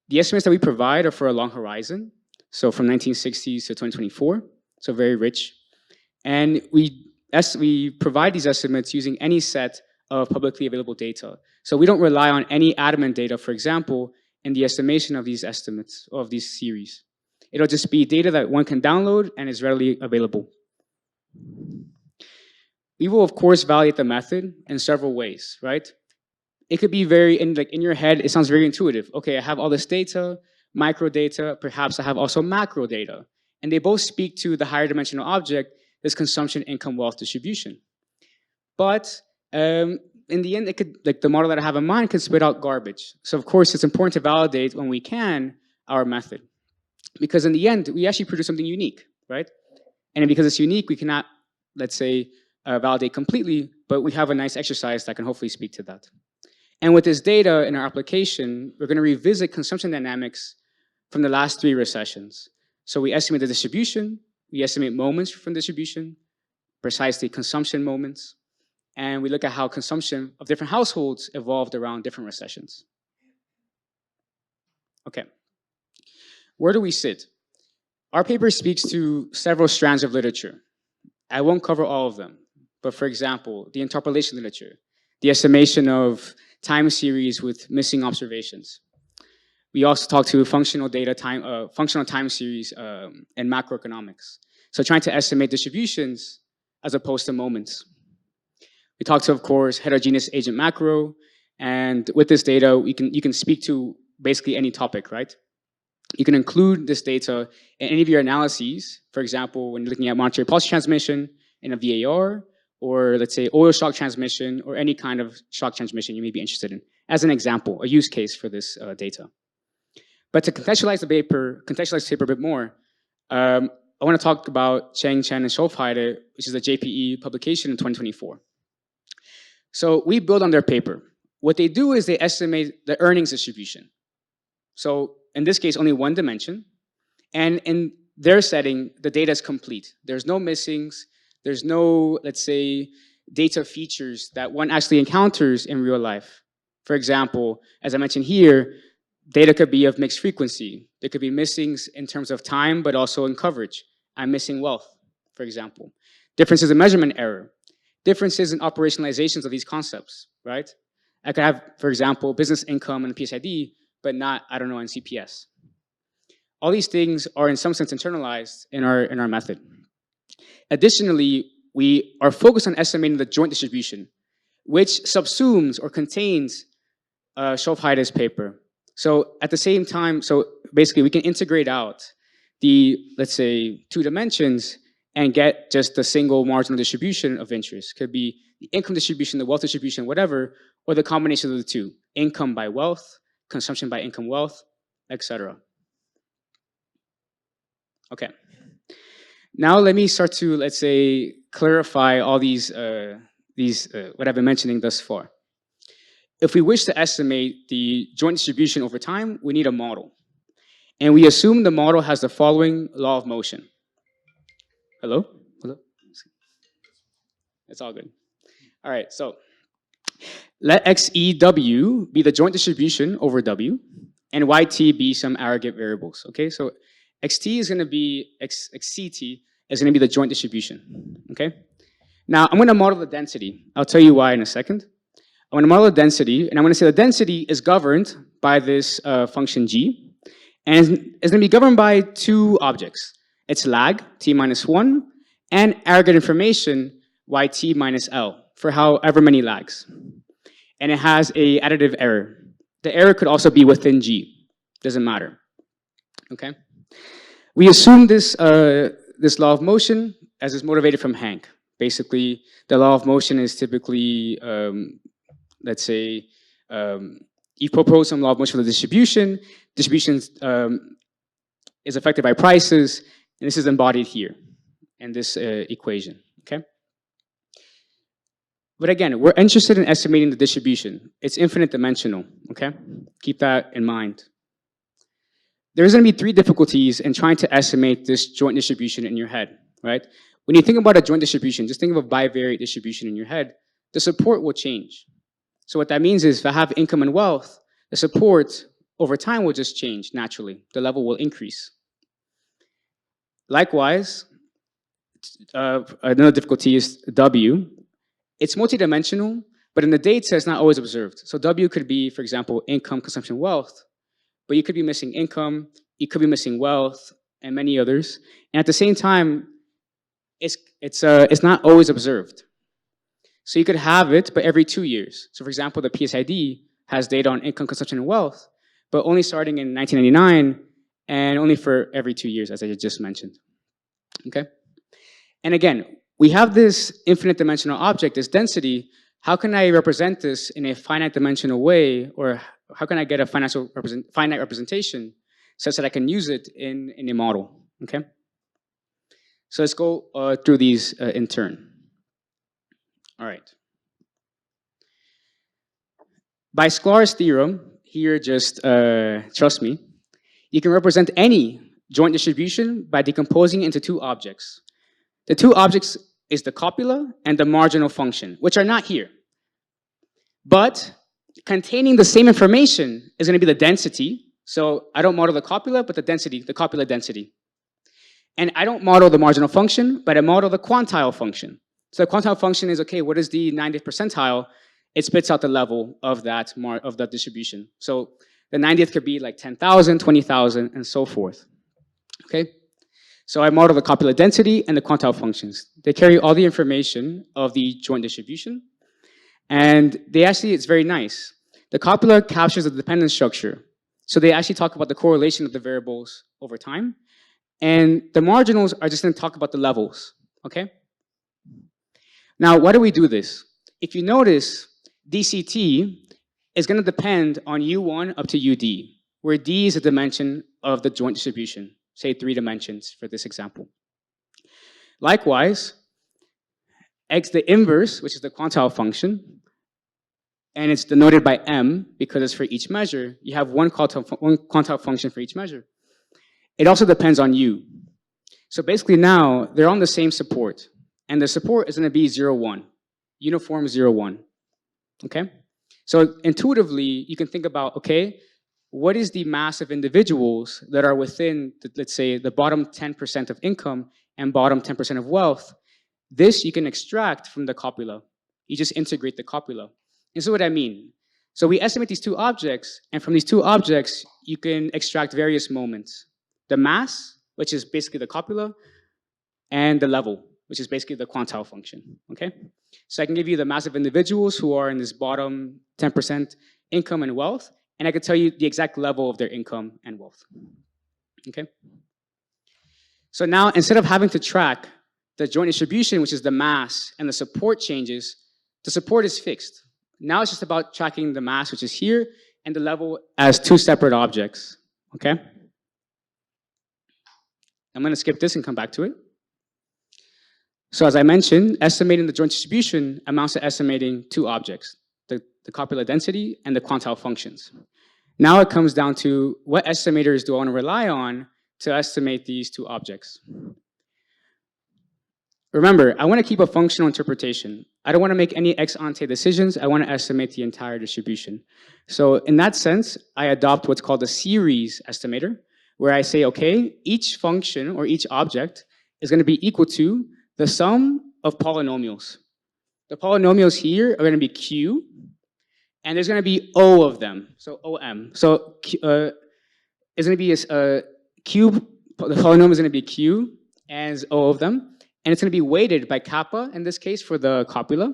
The estimates that we provide are for a long horizon, so from 1960s to 2024, so very rich. And we provide these estimates using any set of publicly available data. So we don't rely on any admin data, for example, in the estimation of these estimates, of these series. It'll just be data that one can download and is readily available. We will, of course, validate the method in several ways, right? It could be in your head, it sounds very intuitive. Okay, I have all this data, micro data, perhaps I have also macro data. And they both speak to the higher dimensional object, this consumption, income, wealth distribution. But in the end, it could, like the model that I have in mind could spit out garbage. So of course, it's important to validate when we can our method. Because in the end, we actually produce something unique, right? And because it's unique, we cannot, let's say, validate completely, but we have a nice exercise that can hopefully speak to that. And with this data in our application, we're going to revisit consumption dynamics from the last 3 recessions. So we estimate the distribution, we estimate moments from distribution, precisely consumption moments, and we look at how consumption of different households evolved around different recessions. Okay, where do we sit? Our paper speaks to several strands of literature. I won't cover all of them, but for example, the interpolation literature, the estimation of time series with missing observations. We also talk to functional time series and macroeconomics. So trying to estimate distributions as opposed to moments. We talk to, of course, heterogeneous agent macro, and with this data, you can speak to basically any topic, right? You can include this data in any of your analyses. For example, when you're looking at monetary policy transmission in a VAR, or let's say oil shock transmission, or any kind of shock transmission you may be interested in. As an example, a use case for this data. But to contextualize the paper a bit more, I want to talk about Cheng, Chen, and Schofheide, which is a JPE publication in 2024. So we build on their paper. What they do is they estimate the earnings distribution. So in this case, only one dimension. And in their setting, the data is complete. There's no missings. There's no, let's say, data features that one actually encounters in real life. For example, as I mentioned here, data could be of mixed frequency. There could be missings in terms of time, but also in coverage. I'm missing wealth, for example. differences in measurement error, differences in operationalizations of these concepts, right? I could have, for example, business income and PSID, but not, I don't know, in CPS. All these things are in some sense internalized in our method. Additionally, we are focused on estimating the joint distribution, which subsumes or contains Schulfheide's paper. So at the same time, so basically we can integrate out the, let's say, 2 dimensions and get just the single marginal distribution of interest. Could be the income distribution, the wealth distribution, whatever, or the combination of the 2, income by wealth, consumption by income wealth, etc. Okay. Now let me start to, let's say, clarify all these what I've been mentioning thus far. If we wish to estimate the joint distribution over time, we need a model. And we assume the model has the following law of motion. Hello? Hello? It's all good. All right, so let XEW be the joint distribution over W, and YT be some aggregate variables, okay? So XT is gonna be, XCT is gonna be the joint distribution, okay? Now, I'm gonna model the density. I'll tell you why in a second. I'm gonna model the density, and I'm gonna say the density is governed by this function G, and it's gonna be governed by 2 objects. It's lag, T minus 1, and aggregate information, YT minus L, for however many lags. And it has a additive error. The error could also be within G, doesn't matter, okay? We assume this, this law of motion as is motivated from Hank. Basically, the law of motion is typically, let's say, equiproposum law of motion for the distribution. Distribution is affected by prices, and this is embodied here in this equation, okay? But again, we're interested in estimating the distribution. It's infinite dimensional, okay? Keep that in mind. There's gonna be 3 difficulties in trying to estimate this joint distribution in your head, right? When you think about a joint distribution, just think of a bivariate distribution in your head, the support will change. So what that means is if I have income and wealth, the support over time will just change naturally. The level will increase. Likewise, another difficulty is W. It's multidimensional, but in the data it's not always observed. So W could be, for example, income, consumption, wealth, but you could be missing income, you could be missing wealth, and many others. And at the same time, it's not always observed. So you could have it, but every 2 years. So for example, the PSID has data on income, consumption, and wealth, but only starting in 1999 and only for every 2 years, as I just mentioned, okay? And again, we have this infinite dimensional object, this density. How can I represent this in a finite dimensional way, or how can I get a finite representation such that I can use it in a model, okay? So let's go through these in turn. All right. By Sklar's theorem, here just trust me, you can represent any joint distribution by decomposing it into 2 objects. The 2 objects is the copula and the marginal function, which are not here. But containing the same information is going to be the density. So I don't model the copula, but the density, the copula density. And I don't model the marginal function, but I model the quantile function. So the quantile function is, okay, what is the 90th percentile? It spits out the level of that distribution. So the 90th could be like 10,000, 20,000, and so forth, okay? So I model the copula density and the quantile functions. They carry all the information of the joint distribution, and they actually, it's very nice. The copula captures the dependence structure. So they actually talk about the correlation of the variables over time, and the marginals are just gonna talk about the levels, okay? Now, why do we do this? If you notice, DCT is gonna depend on U1 up to UD, where D is a dimension of the joint distribution, say 3 dimensions for this example. Likewise, X the inverse, which is the quantile function, and it's denoted by M because it's for each measure. You have one quantile function for each measure. It also depends on U. So basically now, they're on the same support, and the support is gonna be 0, 1, uniform 0, 1, okay? So intuitively, you can think about, okay, what is the mass of individuals that are within, let's say, the bottom 10% of income and bottom 10% of wealth, This you can extract from the copula. You just integrate the copula. And so what I mean, so we estimate these two objects, and from these two objects, you can extract various moments. The mass, which is basically the copula, and the level, which is basically the quantile function, okay? So I can give you the mass of individuals who are in this bottom 10% income and wealth, and I can tell you the exact level of their income and wealth, okay? So now, instead of having to track the joint distribution, which is the mass, and the support changes, the support is fixed. Now it's just about tracking the mass, which is here, and the level as two separate objects, okay? I'm gonna skip this and come back to it. So as I mentioned, estimating the joint distribution amounts to estimating two objects, the copula density and the quantile functions. Now it comes down to what estimators do I want to rely on to estimate these two objects. Remember, I want to keep a functional interpretation. I don't want to make any ex ante decisions. I want to estimate the entire distribution. So in that sense, I adopt what's called a series estimator, where I say, okay, each function or each object is going to be equal to the sum of polynomials. The polynomials here are going to be Q, and there's going to be O of them, so OM. So it's going to be a Q, the polynomial is going to be Q, and O of them, and it's going to be weighted by kappa, in this case, for the copula,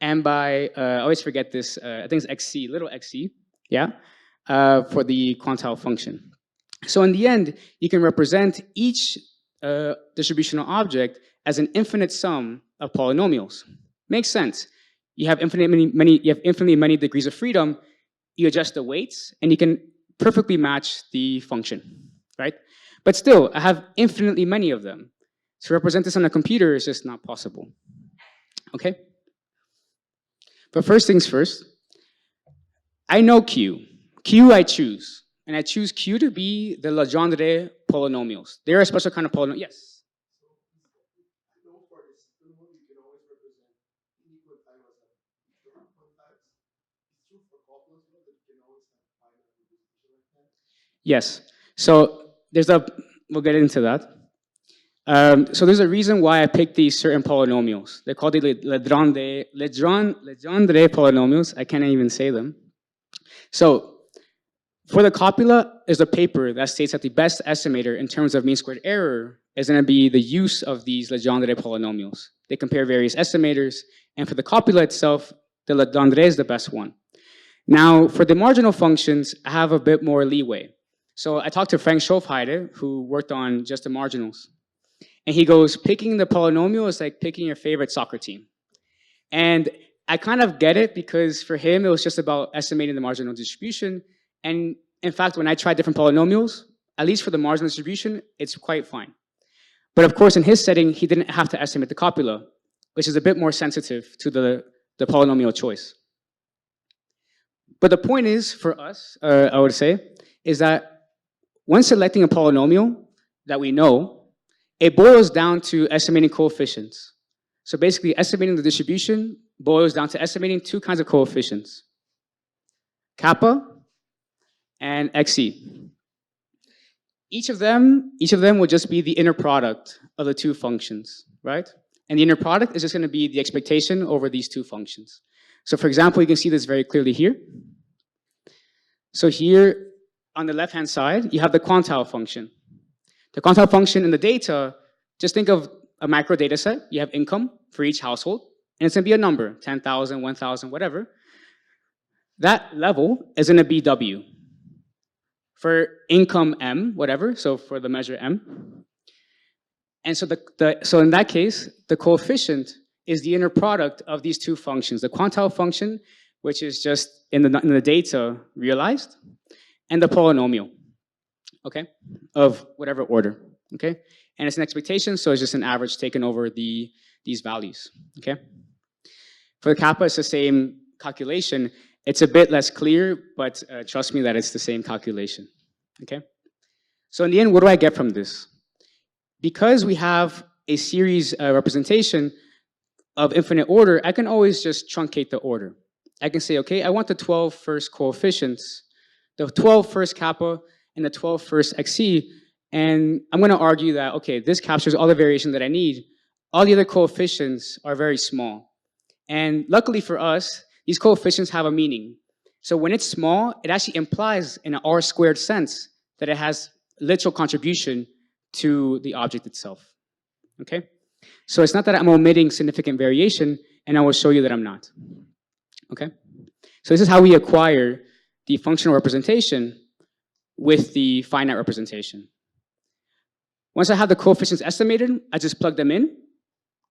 and by, I always forget this, I think it's XC, little XC, yeah, for the quantile function. So in the end, you can represent each distributional object as an infinite sum of polynomials. Makes sense. You have infinitely many degrees of freedom. You adjust the weights, and you can perfectly match the function, right? But still, I have infinitely many of them. To represent this on a computer is just not possible. Okay? But first things first, I know Q. Q I choose. And I choose Q to be the Legendre polynomials. They're a special kind of polynomial. Yes? Yes. So we'll get into that. So there's a reason why I picked these certain polynomials. They're called the Legendre polynomials. I can't even say them. So for the copula, there's a paper that states that the best estimator in terms of mean squared error is going to be the use of these Legendre polynomials. They compare various estimators, and for the copula itself, the Legendre is the best one. Now, for the marginal functions, I have a bit more leeway. So I talked to Frank Schofheide, who worked on just the marginals. And he goes, picking the polynomial is like picking your favorite soccer team. And I kind of get it, because for him, it was just about estimating the marginal distribution. And in fact, when I tried different polynomials, at least for the marginal distribution, it's quite fine. But of course, in his setting, he didn't have to estimate the copula, which is a bit more sensitive to the polynomial choice. But the point is, for us, I would say, is that when selecting a polynomial that we know, it boils down to estimating coefficients. So basically, estimating the distribution boils down to estimating two kinds of coefficients, kappa and XC. Each of them will just be the inner product of the two functions, right? And the inner product is just going to be the expectation over these two functions. So for example, you can see this very clearly here. So here, on the left-hand side, you have the quantile function. The quantile function in the data, just think of a macro data set. You have income for each household, and it's going to be a number, 10,000, 1,000, whatever. That level is going to be W. For income M, whatever, so for the measure M. And so so in that case, the coefficient is the inner product of these two functions, the quantile function, which is just in the data realized, and the polynomial, okay, of whatever order, okay? And it's an expectation, so it's just an average taken over these values, okay? For the kappa, it's the same calculation. It's a bit less clear, but trust me that it's the same calculation, okay? So in the end, what do I get from this? Because we have a series representation of infinite order, I can always just truncate the order. I can say, okay, I want the 12 first coefficients, the 12 first kappa, and the 12 first XC, and I'm going to argue that, okay, this captures all the variation that I need. all the other coefficients are very small. And luckily for us, these coefficients have a meaning. So when it's small, it actually implies in an R squared sense that it has literal contribution to the object itself. Okay? So it's not that I'm omitting significant variation, and I will show you that I'm not. Okay? So this is how we acquire the functional representation with the finite representation. Once I have the coefficients estimated, I just plug them in.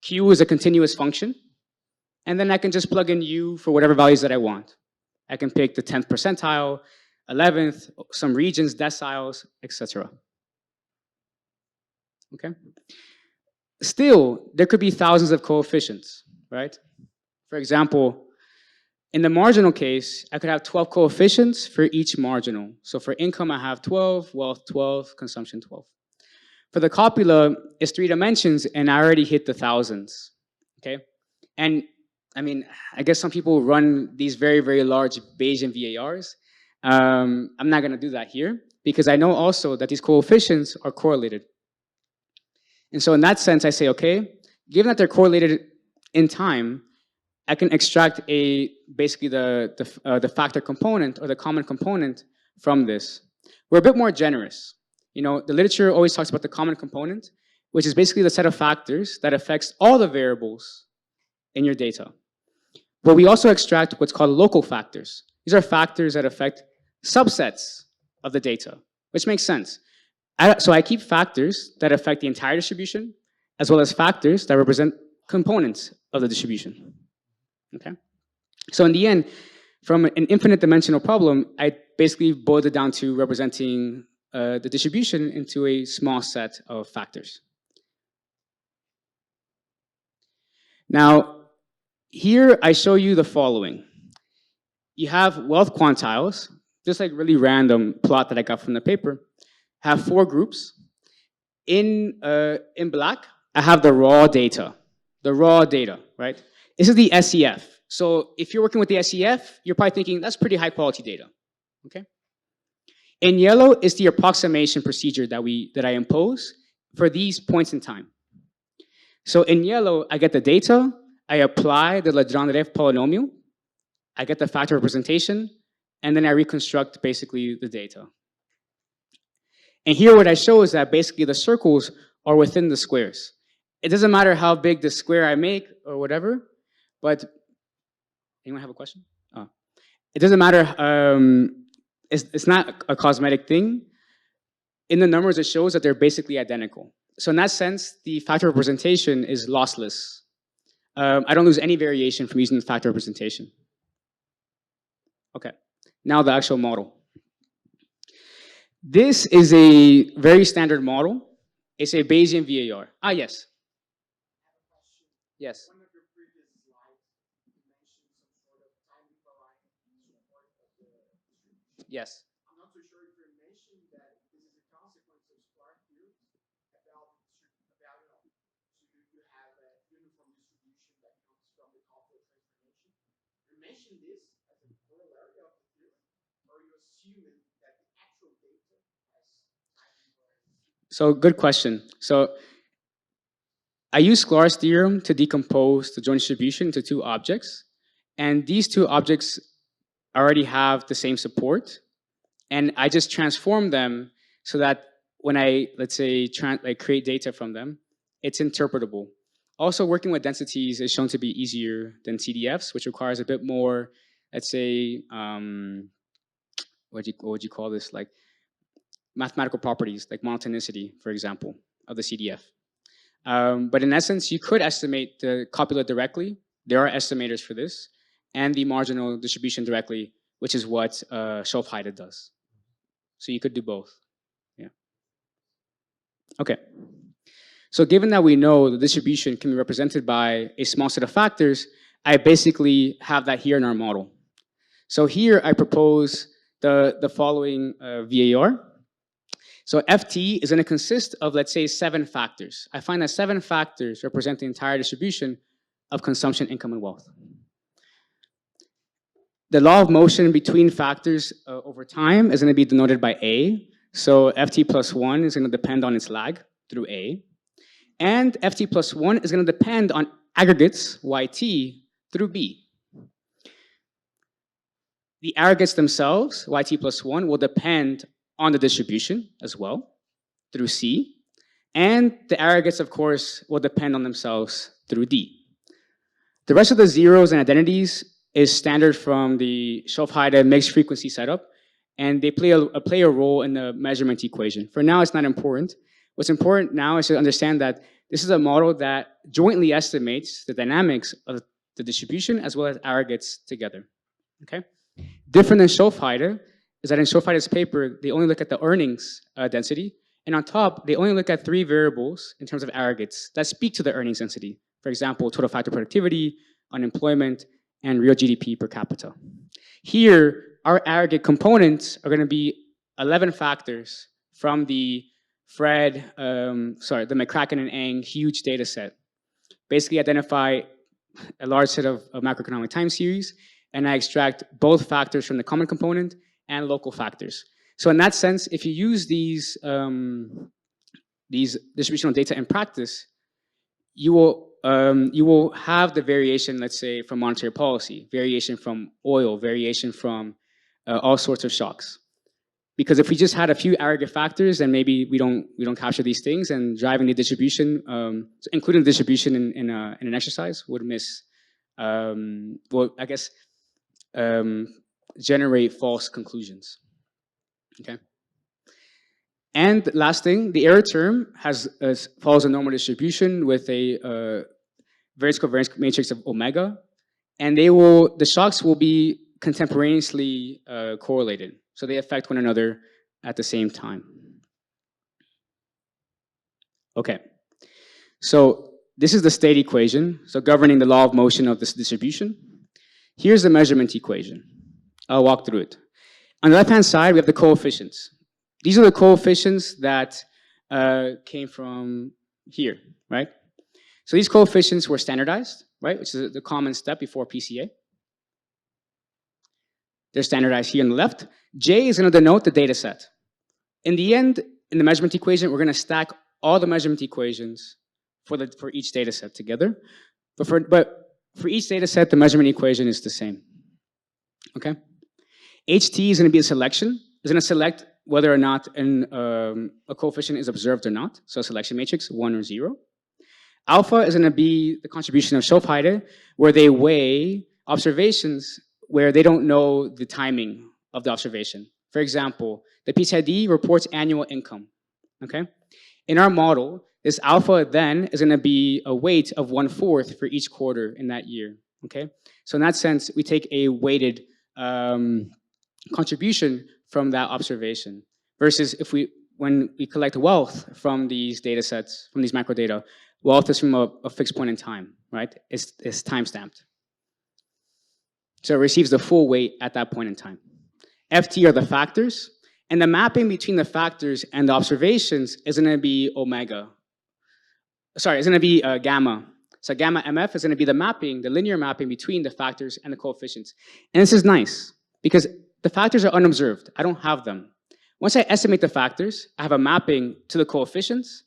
Q is a continuous function. And then I can just plug in U for whatever values that I want. I can pick the 10th percentile, 11th, some regions, deciles, etc. Okay? Still, there could be thousands of coefficients, right? For example, in the marginal case, I could have 12 coefficients for each marginal. So for income, I have 12, wealth 12, consumption 12. For the copula, it's 3 dimensions, and I already hit the thousands, okay? And I mean, I guess some people run these very, very large Bayesian VARs. I'm not gonna do that here, because I know also that these coefficients are correlated. And so in that sense, I say, okay, given that they're correlated in time, I can extract basically the factor component or the common component from this. We're a bit more generous. You know, the literature always talks about the common component, which is basically the set of factors that affects all the variables in your data. But we also extract what's called local factors. These are factors that affect subsets of the data, which makes sense. So I keep factors that affect the entire distribution, as well as factors that represent components of the distribution. Okay? So in the end, from an infinite dimensional problem, I basically boiled it down to representing the distribution into a small set of factors. Now, here I show you the following. You have wealth quantiles, just like really random plot that I got from the paper, have 4 groups. In black, I have the raw data, right? This is the SEF. So if you're working with the SEF, you're probably thinking that's pretty high quality data, okay? In yellow is the approximation procedure that I impose for these points in time. So in yellow, I get the data, I apply the Legrand-Rev polynomial, I get the factor representation, and then I reconstruct basically the data. And here what I show is that basically the circles are within the squares. It doesn't matter how big the square I make or whatever, but anyone have a question? Oh. It doesn't matter, it's not a cosmetic thing. In the numbers, it shows that they're basically identical. So in that sense, the factor representation is lossless. I don't lose any variation from using the factor representation. Okay, now the actual model. This is a very standard model. It's a Bayesian VAR. Ah, yes. Yes. One of your previous slides, you mentioned some sort of time variant support of the distribution. Yes. I'm not so sure if you mentioned that this is a consequence of square theory about value of. So you have a uniform distribution that comes from the complex transformation. You mentioned this as a corollary of the theory, or you assuming that the actual data has time invariance? So good question. So I use Sklar's theorem to decompose the joint distribution into 2 objects. And these 2 objects already have the same support. And I just transform them so that when I, let's say, create data from them, it's interpretable. Also, working with densities is shown to be easier than CDFs, which requires a bit more, let's say, what would you call this? Like mathematical properties, like monotonicity, for example, of the CDF. But in essence, you could estimate the copula directly. There are estimators for this, and the marginal distribution directly, which is what Schulfheide does. So you could do both. Yeah. Okay. So given that we know the distribution can be represented by a small set of factors, I basically have that here in our model. So here I propose the following VAR. So FT is going to consist of, let's say, 7 factors. I find that 7 factors represent the entire distribution of consumption, income, and wealth. The law of motion between factors over time is going to be denoted by A. So FT plus 1 is going to depend on its lag through A. And ft plus 1 is going to depend on aggregates, yt, through b. The aggregates themselves, yt plus 1, will depend on the distribution as well, through c. And the aggregates, of course, will depend on themselves through d. The rest of the zeros and identities is standard from the Schofheide mixed frequency setup, and they play a role in the measurement equation. For now, it's not important. What's important now is to understand that this is a model that jointly estimates the dynamics of the distribution as well as aggregates together. Okay? Different than Schofheide is that in Schofheide's paper, they only look at the earnings density, and on top, they only look at 3 variables in terms of aggregates that speak to the earnings density. For example, total factor productivity, unemployment, and real GDP per capita. Here, our aggregate components are going to be 11 factors from the the McCracken and Eng huge data set. Basically identify a large set of macroeconomic time series, and I extract both factors from the common component and local factors. So in that sense, if you use these distributional data in practice, you will have the variation, let's say, from monetary policy, variation from oil, variation from all sorts of shocks. Because if we just had a few aggregate factors, then maybe we don't capture these things, and driving the distribution, including the distribution in an exercise, would miss, generate false conclusions. Okay. And last thing, the error term follows a normal distribution with a variance covariance matrix of omega, and the shocks will be contemporaneously correlated. So they affect one another at the same time. Okay. So this is the state equation, so governing the law of motion of this distribution. Here's the measurement equation. I'll walk through it. On the left-hand side, we have the coefficients. These are the coefficients that came from here, right? So these coefficients were standardized, right, which is the common step before PCA. They're standardized here on the left. J is going to denote the data set. In the end, in the measurement equation, we're going to stack all the measurement equations for each data set together. But for each data set, the measurement equation is the same. Okay? HT is going to be a selection. It's going to select whether or not a coefficient is observed or not. So a selection matrix, 1 or 0. Alpha is going to be the contribution of Schofheide, where they weigh observations where they don't know the timing of the observation. For example, the PCID reports annual income. Okay? In our model, this alpha then is going to be a weight of 1/4 for each quarter in that year. Okay? So in that sense, we take a weighted contribution from that observation. Versus when we collect wealth from these data sets, from these macro data, wealth is from a fixed point in time, right? It's time-stamped. So it receives the full weight at that point in time. FT are the factors, and the mapping between the factors and the observations is going to be omega. Sorry, it's going to be gamma. So gamma MF is going to be the mapping, the linear mapping between the factors and the coefficients. And this is nice, because the factors are unobserved. I don't have them. Once I estimate the factors, I have a mapping to the coefficients.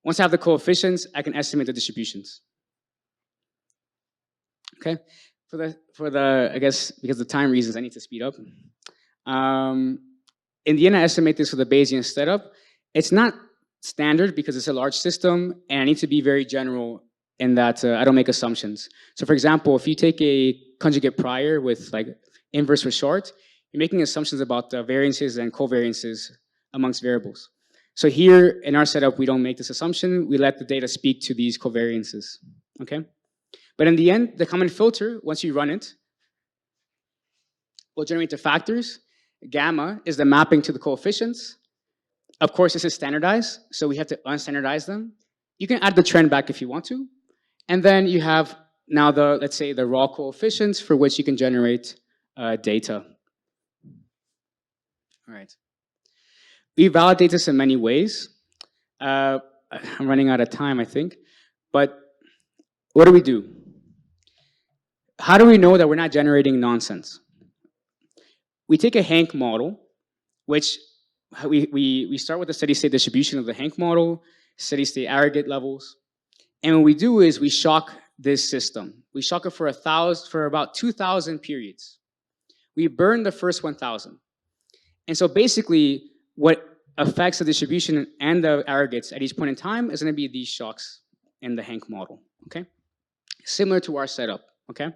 Once I have the coefficients, I can estimate the distributions. Okay? For the I guess because of time reasons, I need to speed up. In the end, I estimate this with a Bayesian setup. It's not standard because it's a large system, and I need to be very general in that I don't make assumptions. So for example, if you take a conjugate prior with like inverse for short, you're making assumptions about the variances and covariances amongst variables. So here in our setup, we don't make this assumption. We let the data speak to these covariances. Okay? But in the end, the common filter, once you run it, will generate the factors. Gamma is the mapping to the coefficients. Of course, this is standardized, so we have to unstandardize them. You can add the trend back if you want to. And then you have now let's say, the raw coefficients for which you can generate data. All right. We validate this in many ways. I'm running out of time, I think. But what do? How do we know that we're not generating nonsense? We take a Hank model, which we start with the steady state distribution of the Hank model, steady state aggregate levels. And what we do is we shock this system. We shock it for about 2,000 periods. We burn the first 1,000. And so basically, what affects the distribution and the aggregates at each point in time is going to be these shocks in the Hank model, okay? Similar to our setup, okay?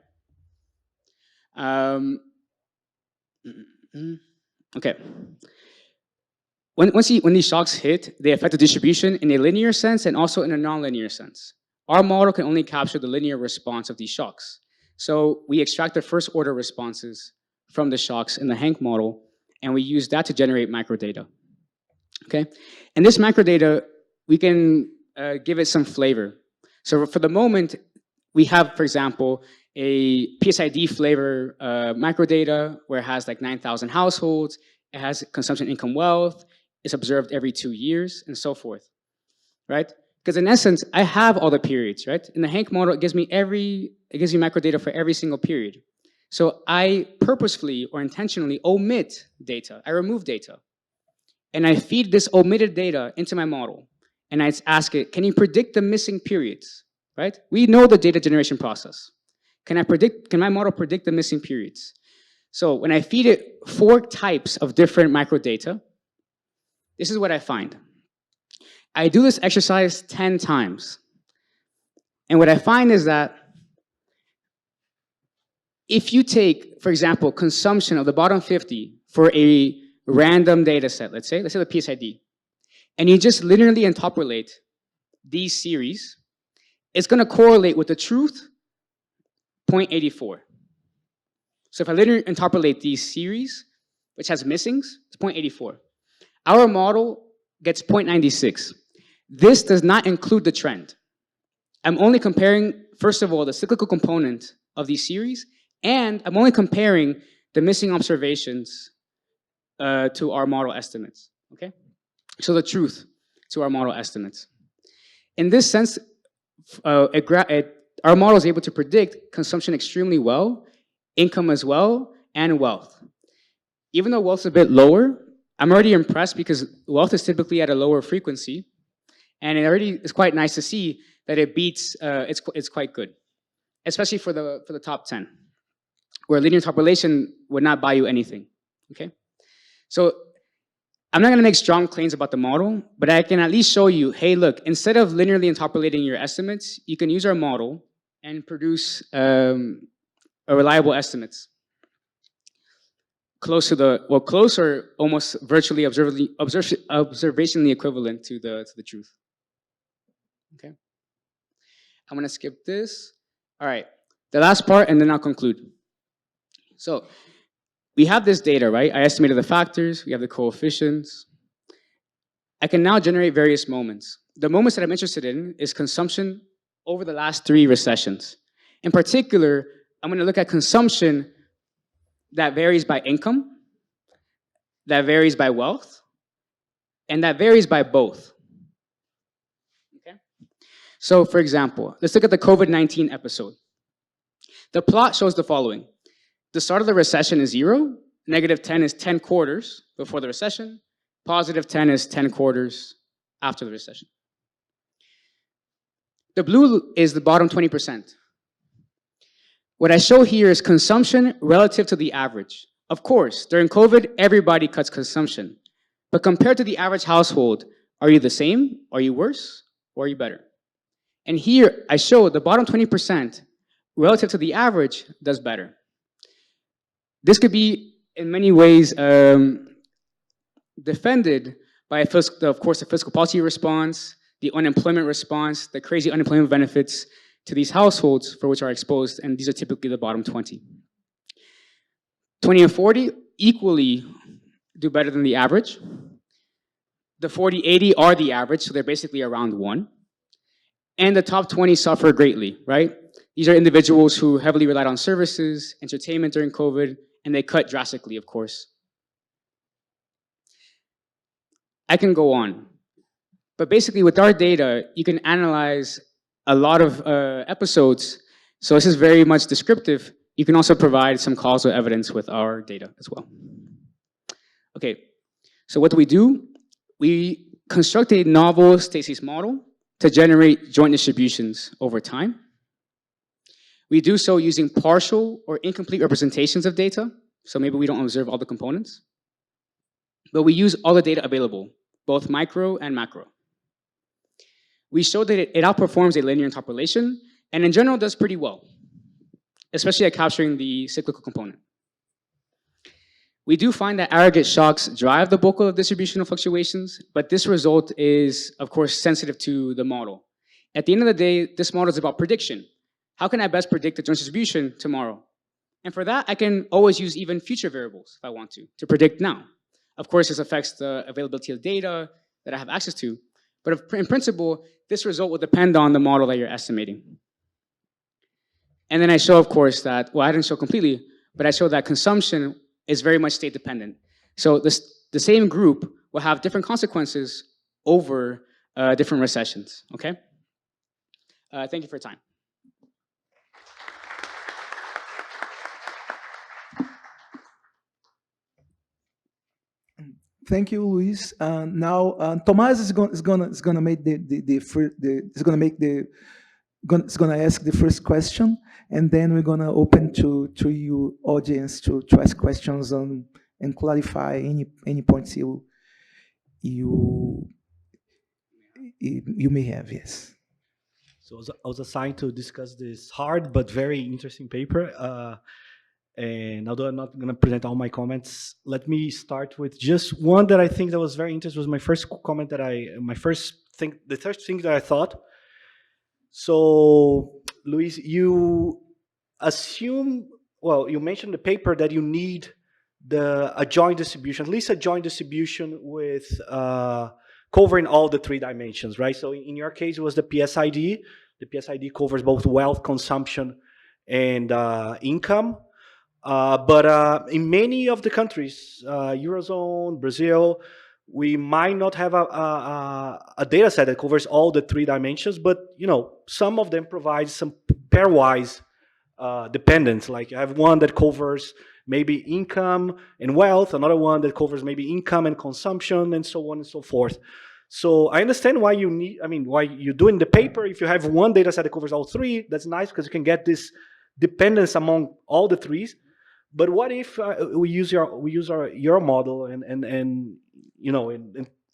Okay. When these shocks hit, they affect the distribution in a linear sense and also in a nonlinear sense. Our model can only capture the linear response of these shocks. So we extract the first order responses from the shocks in the Hank model, and we use that to generate microdata. Okay? And this microdata, we can give it some flavor. So for the moment, we have, for example, a PSID flavor microdata where it has like 9,000 households, it has consumption income wealth, it's observed every 2 years, and so forth, right? Because in essence, I have all the periods, right? In the Hank model, it gives me microdata for every single period. So I purposefully or intentionally omit data. I remove data. And I feed this omitted data into my model. And I ask it, can you predict the missing periods, right? We know the data generation process. Can my model predict the missing periods? So when I feed it 4 types of different microdata, this is what I find. I do this exercise 10 times. And what I find is that if you take, for example, consumption of the bottom 50 for a random data set, let's say the PSID, and you just linearly interpolate these series, it's going to correlate with the truth 0.84. So if I linearly interpolate these series, which has missings, it's 0.84. Our model gets 0.96. This does not include the trend. I'm only comparing, first of all, the cyclical component of these series, and I'm only comparing the missing observations to our model estimates, okay? So the truth to our model estimates. In this sense, our model is able to predict consumption extremely well, income as well, and wealth. Even though wealth's a bit lower, I'm already impressed because wealth is typically at a lower frequency, and it already is quite nice to see that it beats, it's quite good, especially for the top 10, where linear interpolation would not buy you anything, okay? So I'm not going to make strong claims about the model, but I can at least show you, hey, look, instead of linearly interpolating your estimates, you can use our model and produce reliable estimates. Close or almost virtually observationally equivalent to the truth. Okay. I'm going to skip this. All right. The last part, and then I'll conclude. So we have this data, right? I estimated the factors. We have the coefficients. I can now generate various moments. The moments that I'm interested in is consumption over the last 3 recessions. In particular, I'm going to look at consumption that varies by income, that varies by wealth, and that varies by both. Okay? So, for example, let's look at the COVID-19 episode. The plot shows the following. The start of the recession is 0, -10 is 10 quarters before the recession, +10 is 10 quarters after the recession. The blue is the bottom 20%. What I show here is consumption relative to the average. Of course, during COVID, everybody cuts consumption. But compared to the average household, are you the same? Are you worse? Or are you better? And here, I show the bottom 20% relative to the average does better. This could be, in many ways, defended by, of course, the fiscal policy response, the unemployment response, the crazy unemployment benefits to these households for which are exposed, and these are typically the bottom 20. 20 and 40 equally do better than the average. The 40-80 are the average, so they're basically around 1. And the top 20 suffer greatly, right? These are individuals who heavily relied on services, entertainment during COVID, and they cut drastically, of course. I can go on. But basically, with our data, you can analyze a lot of episodes. So this is very much descriptive. You can also provide some causal evidence with our data as well. Okay, so what do? We construct a novel Stacy's model to generate joint distributions over time. We do so using partial or incomplete representations of data, so maybe we don't observe all the components. But we use all the data available, both micro and macro. We show that it outperforms a linear interpolation, and in general does pretty well, especially at capturing the cyclical component. We do find that aggregate shocks drive the bulk of distributional fluctuations, but this result is, of course, sensitive to the model. At the end of the day, this model is about prediction. How can I best predict the joint distribution tomorrow? And for that, I can always use even future variables if I want to predict now. Of course, this affects the availability of data that I have access to, but in principle, this result will depend on the model that you're estimating. And then I show, of course, that, well, I didn't show completely, but I show that consumption is very much state dependent. So the same group will have different consequences over different recessions, okay? Thank you for your time. Thank you, Luis. Now, Tomás is gonna make is gonna ask the first question, and then we're gonna open to you audience to ask questions on and clarify any points you may have. Yes. So I was assigned to discuss this hard but very interesting paper. And although I'm not going to present all my comments, let me start with just one that I think that was very interesting. Was my first comment the first thing that I thought. So, Luis, you assume, well, you mentioned in the paper that you need a joint distribution, at least a joint distribution with covering all the 3 dimensions, right? So in your case, it was the PSID. The PSID covers both wealth, consumption, and income. But in many of the countries, Eurozone, Brazil, we might not have a data set that covers all the 3 dimensions, but some of them provide some pairwise dependence. Like I have one that covers maybe income and wealth, another one that covers maybe income and consumption, and so on and so forth. So I understand why why you do in the paper. If you have one data set that covers all 3, that's nice because you can get this dependence among all the 3s. But what if we use your model and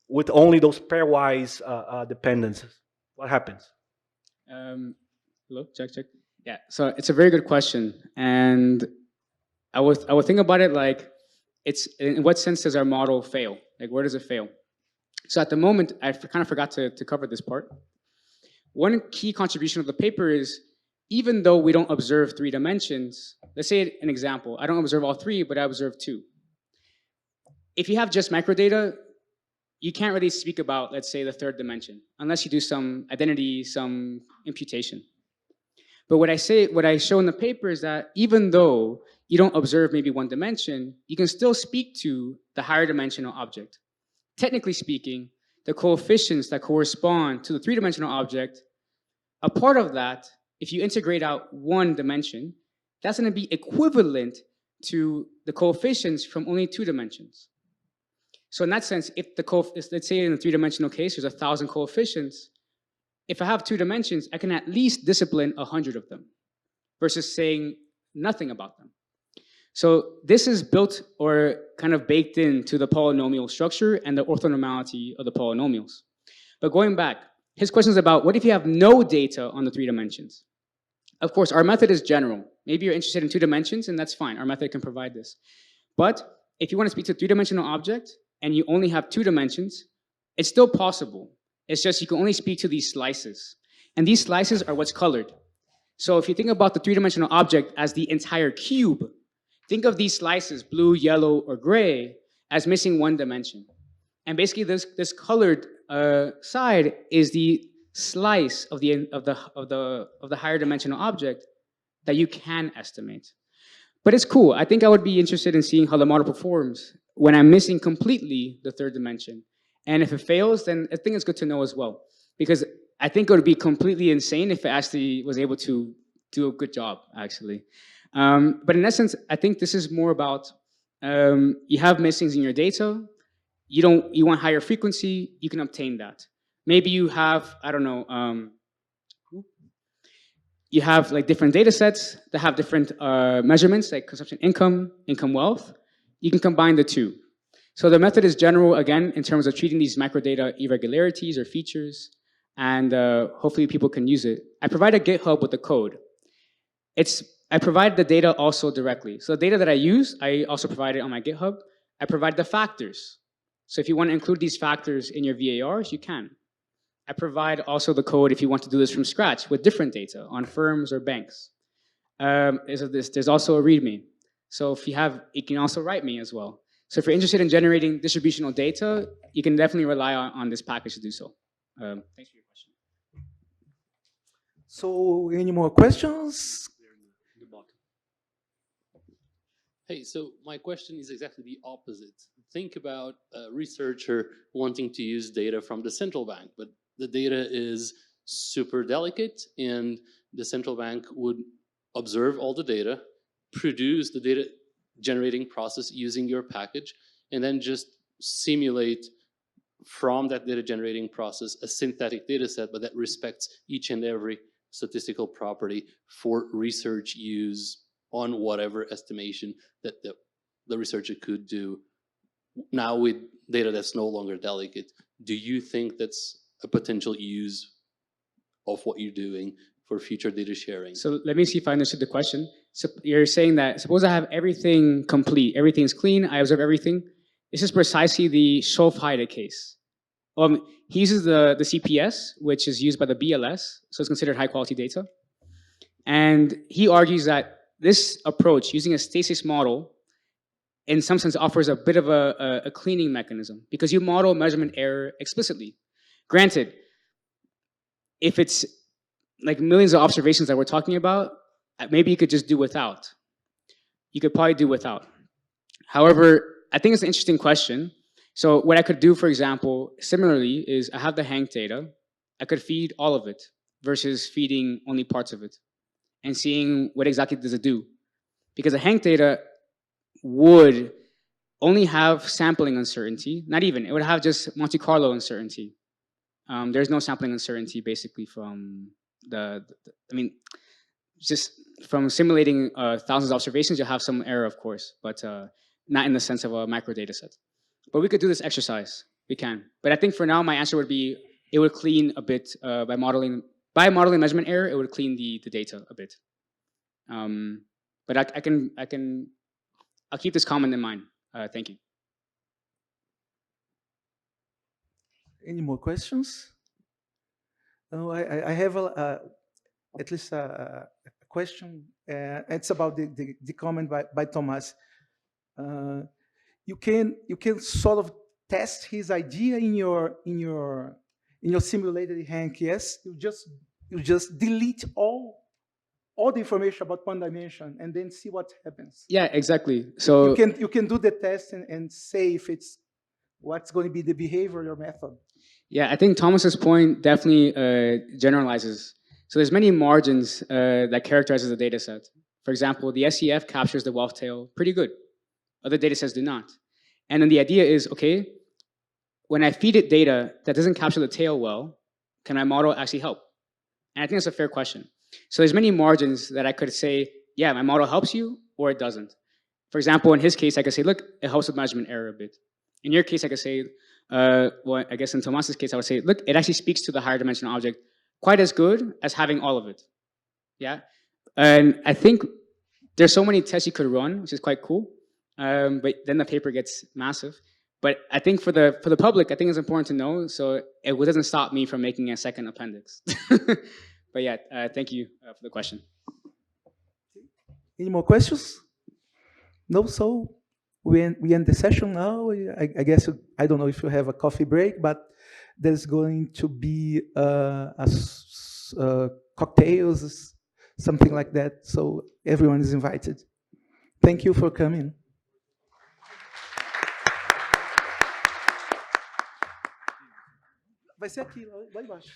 with only those pairwise dependencies? What happens? Hello, check. Yeah, so it's a very good question, and I would think about it like, in what sense does our model fail? Like, where does it fail? So at the moment, I kind of forgot to cover this part. One key contribution of the paper is, even though we don't observe 3 dimensions, let's say an example, I don't observe all 3, but I observe 2. If you have just microdata, you can't really speak about, let's say, the 3rd dimension, unless you do some identity, some imputation. But what I show in the paper is that even though you don't observe maybe 1 dimension, you can still speak to the higher dimensional object. Technically speaking, the coefficients that correspond to the 3-dimensional object, a part of that, if you integrate out 1 dimension, that's going to be equivalent to the coefficients from only 2 dimensions. So in that sense, if let's say in a 3-dimensional case, there's 1,000 coefficients, if I have 2 dimensions, I can at least discipline 100 of them versus saying nothing about them. So this is built or kind of baked into the polynomial structure and the orthonormality of the polynomials. But going back, his question is about, what if you have no data on the 3 dimensions? Of course, our method is general. Maybe you're interested in 2 dimensions, and that's fine. Our method can provide this. But if you want to speak to a 3-dimensional object and you only have 2 dimensions, it's still possible. It's just you can only speak to these slices. And these slices are what's colored. So if you think about the 3-dimensional object as the entire cube, think of these slices, blue, yellow, or gray, as missing 1 dimension. And basically, this colored side is the slice of the higher dimensional object that you can estimate. But it's cool. I think I would be interested in seeing how the model performs when I'm missing completely the 3rd dimension. And if it fails, then I think it's good to know as well, because I think it would be completely insane if it actually was able to do a good job, actually. But in essence, I think this is more about you have missings in your data. You want higher frequency, you can obtain that. maybe you have, I don't know, you have like different data sets that have different measurements, like consumption income, income wealth. You can combine the two. So the method is general, again, in terms of treating these microdata irregularities or features, and hopefully people can use it. I provide a GitHub with the code. I provide the data also directly. So the data that I use, I also provide it on my GitHub. I provide the factors. So if you want to include these factors in your VARs, you can. I provide also the code if you want to do this from scratch with different data on firms or banks. There's also a README. So if you can also write me as well. So if you're interested in generating distributional data, you can definitely rely on this package to do so. Thanks for your question. So any more questions? Hey, so my question is exactly the opposite. Think about a researcher wanting to use data from the central bank, but the data is super delicate, and the central bank would observe all the data, produce the data generating process using your package, and then just simulate from that data generating process a synthetic data set, but that respects each and every statistical property for research use on whatever estimation that the researcher could do. Now with data that's no longer delicate, do you think that's a potential use of what you're doing for future data sharing? So let me see if I understood the question. So you're saying that suppose I have everything complete, everything's clean, I observe everything. This is precisely the Schoff-Heide case. He uses the CPS, which is used by the BLS, so it's considered high quality data. And he argues that this approach, using a stasis model, in some sense offers a bit of a cleaning mechanism because you model measurement error explicitly. Granted, if it's like millions of observations that we're talking about, maybe you could just do without. You could probably do without. However, I think it's an interesting question. So what I could do, for example, similarly, is I have the Hank data. I could feed all of it versus feeding only parts of it and seeing what exactly does it do. Because the Hank data would only have sampling uncertainty, not even, it would have just Monte Carlo uncertainty. There's no sampling uncertainty basically from just from simulating thousands of observations, you'll have some error, of course, but not in the sense of a macro data set. But we could do this exercise, we can. But I think for now, my answer would be, it would clean a bit by modeling measurement error, it would clean the data a bit. But I'll keep this comment in mind. Thank you. Any more questions? No, I have at least a question. It's about the comment by Thomas. You can sort of test his idea in your simulated Hank. Yes, you just delete all the information about one dimension and then see what happens. Yeah, exactly. So you can do the test and say if it's what's going to be the behavior or method. Yeah, I think Thomas's point definitely generalizes. So there's many margins that characterizes the data set. For example, the SEF captures the wealth tail pretty good. Other data sets do not. And then the idea is, okay, when I feed it data that doesn't capture the tail well, can my model actually help? And I think that's a fair question. So there's many margins that I could say, yeah, my model helps you or it doesn't. For example, in his case, I could say, look, it helps with measurement error a bit. In your case, I could say, well, I guess in Tomas's case, I would say, look, it actually speaks to the higher dimensional object quite as good as having all of it. Yeah. And I think there's so many tests you could run, which is quite cool. But then the paper gets massive. But I think for the public, I think it's important to know, so it doesn't stop me from making a second appendix. But yeah, thank you for the question. Any more questions? No, so we end the session now. I guess, I don't know if you have a coffee break, but there's going to be cocktails, something like that. So everyone is invited. Thank you for coming. Vai ser aqui, lá embaixo.